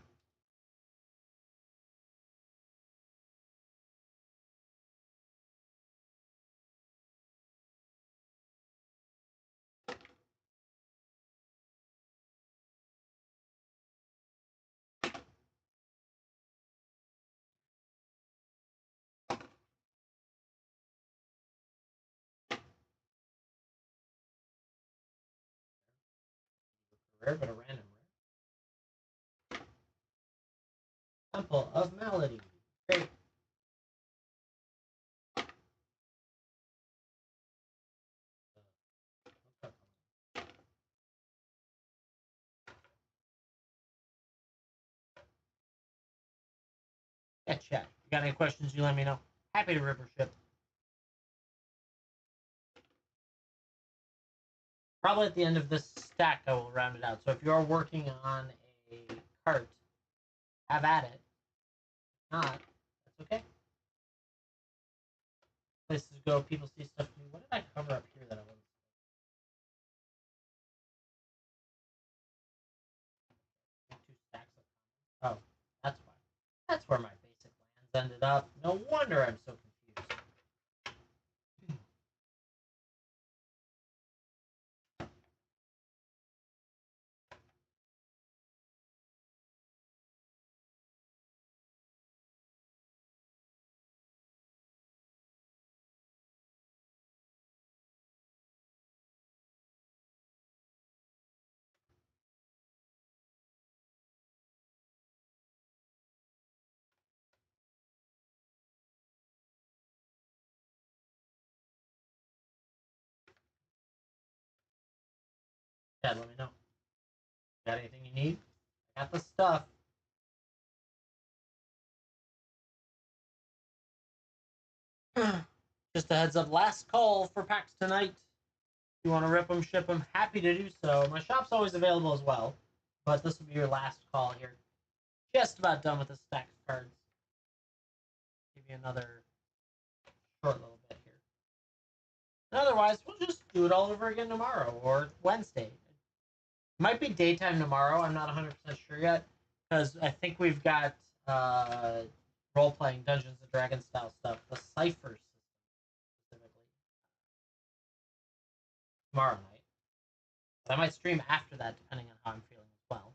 rare, but a random rare. Temple of Melody. Great. Yeah, chat. You got any questions, you let me know. Happy to rip or ship. Probably at the end of this stack, I will round it out. So if you're working on a cart, have at it. If not, that's okay. Places to go, people see stuff new. What did I cover up here that I wasn't? Two stacks of. Oh, that's why. That's where my basic lands ended up. No wonder I'm so confused. Yeah, let me know. Got anything you need? I got the stuff. Just a heads up, last call for packs tonight. If you want to rip them, ship them, happy to do so. My shop's always available as well, but this will be your last call here. Just about done with the stack of cards. Give you another short little bit here. And otherwise, we'll just do it all over again tomorrow or Wednesday. Might be daytime tomorrow. I'm not 100% sure yet because I think we've got role-playing Dungeons and Dragons style stuff, the Cipher system specifically, tomorrow night. So I might stream after that depending on how I'm feeling as well.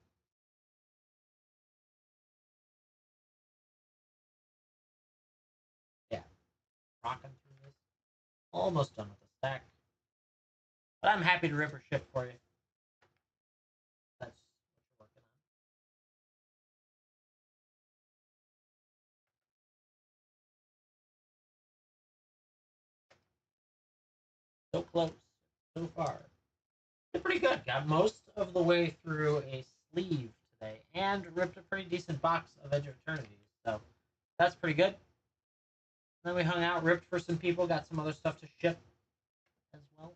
Yeah, rocking through this. Almost done with the stack. But I'm happy to rip or ship for you. That's what you're working on. So close. So far. Did pretty good. Got most of the way through a sleeve today and ripped a pretty decent box of Edge of Eternity. So that's pretty good. Then we hung out, ripped for some people, got some other stuff to ship as well.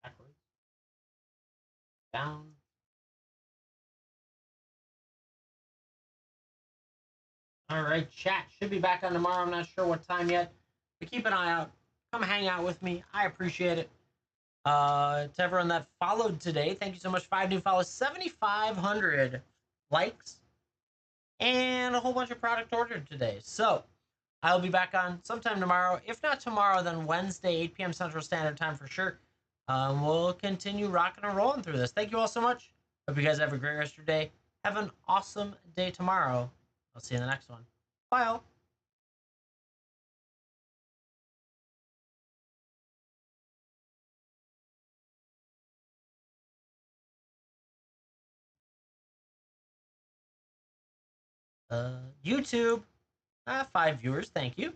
Backwards. Down. All right, chat should be back on tomorrow. I'm not sure what time yet, but keep an eye out. Come hang out with me. I appreciate it. To everyone that followed today, thank you so much. 5 new follows, 7,500 likes, and a whole bunch of product ordered today. So I'll be back on sometime tomorrow. If not tomorrow, then Wednesday, 8 p.m. Central Standard Time for sure. We'll continue rocking and rolling through this. Thank you all so much. Hope you guys have a great rest of your day. Have an awesome day tomorrow. I'll see you in the next one. Bye, all. YouTube, 5 viewers. Thank you.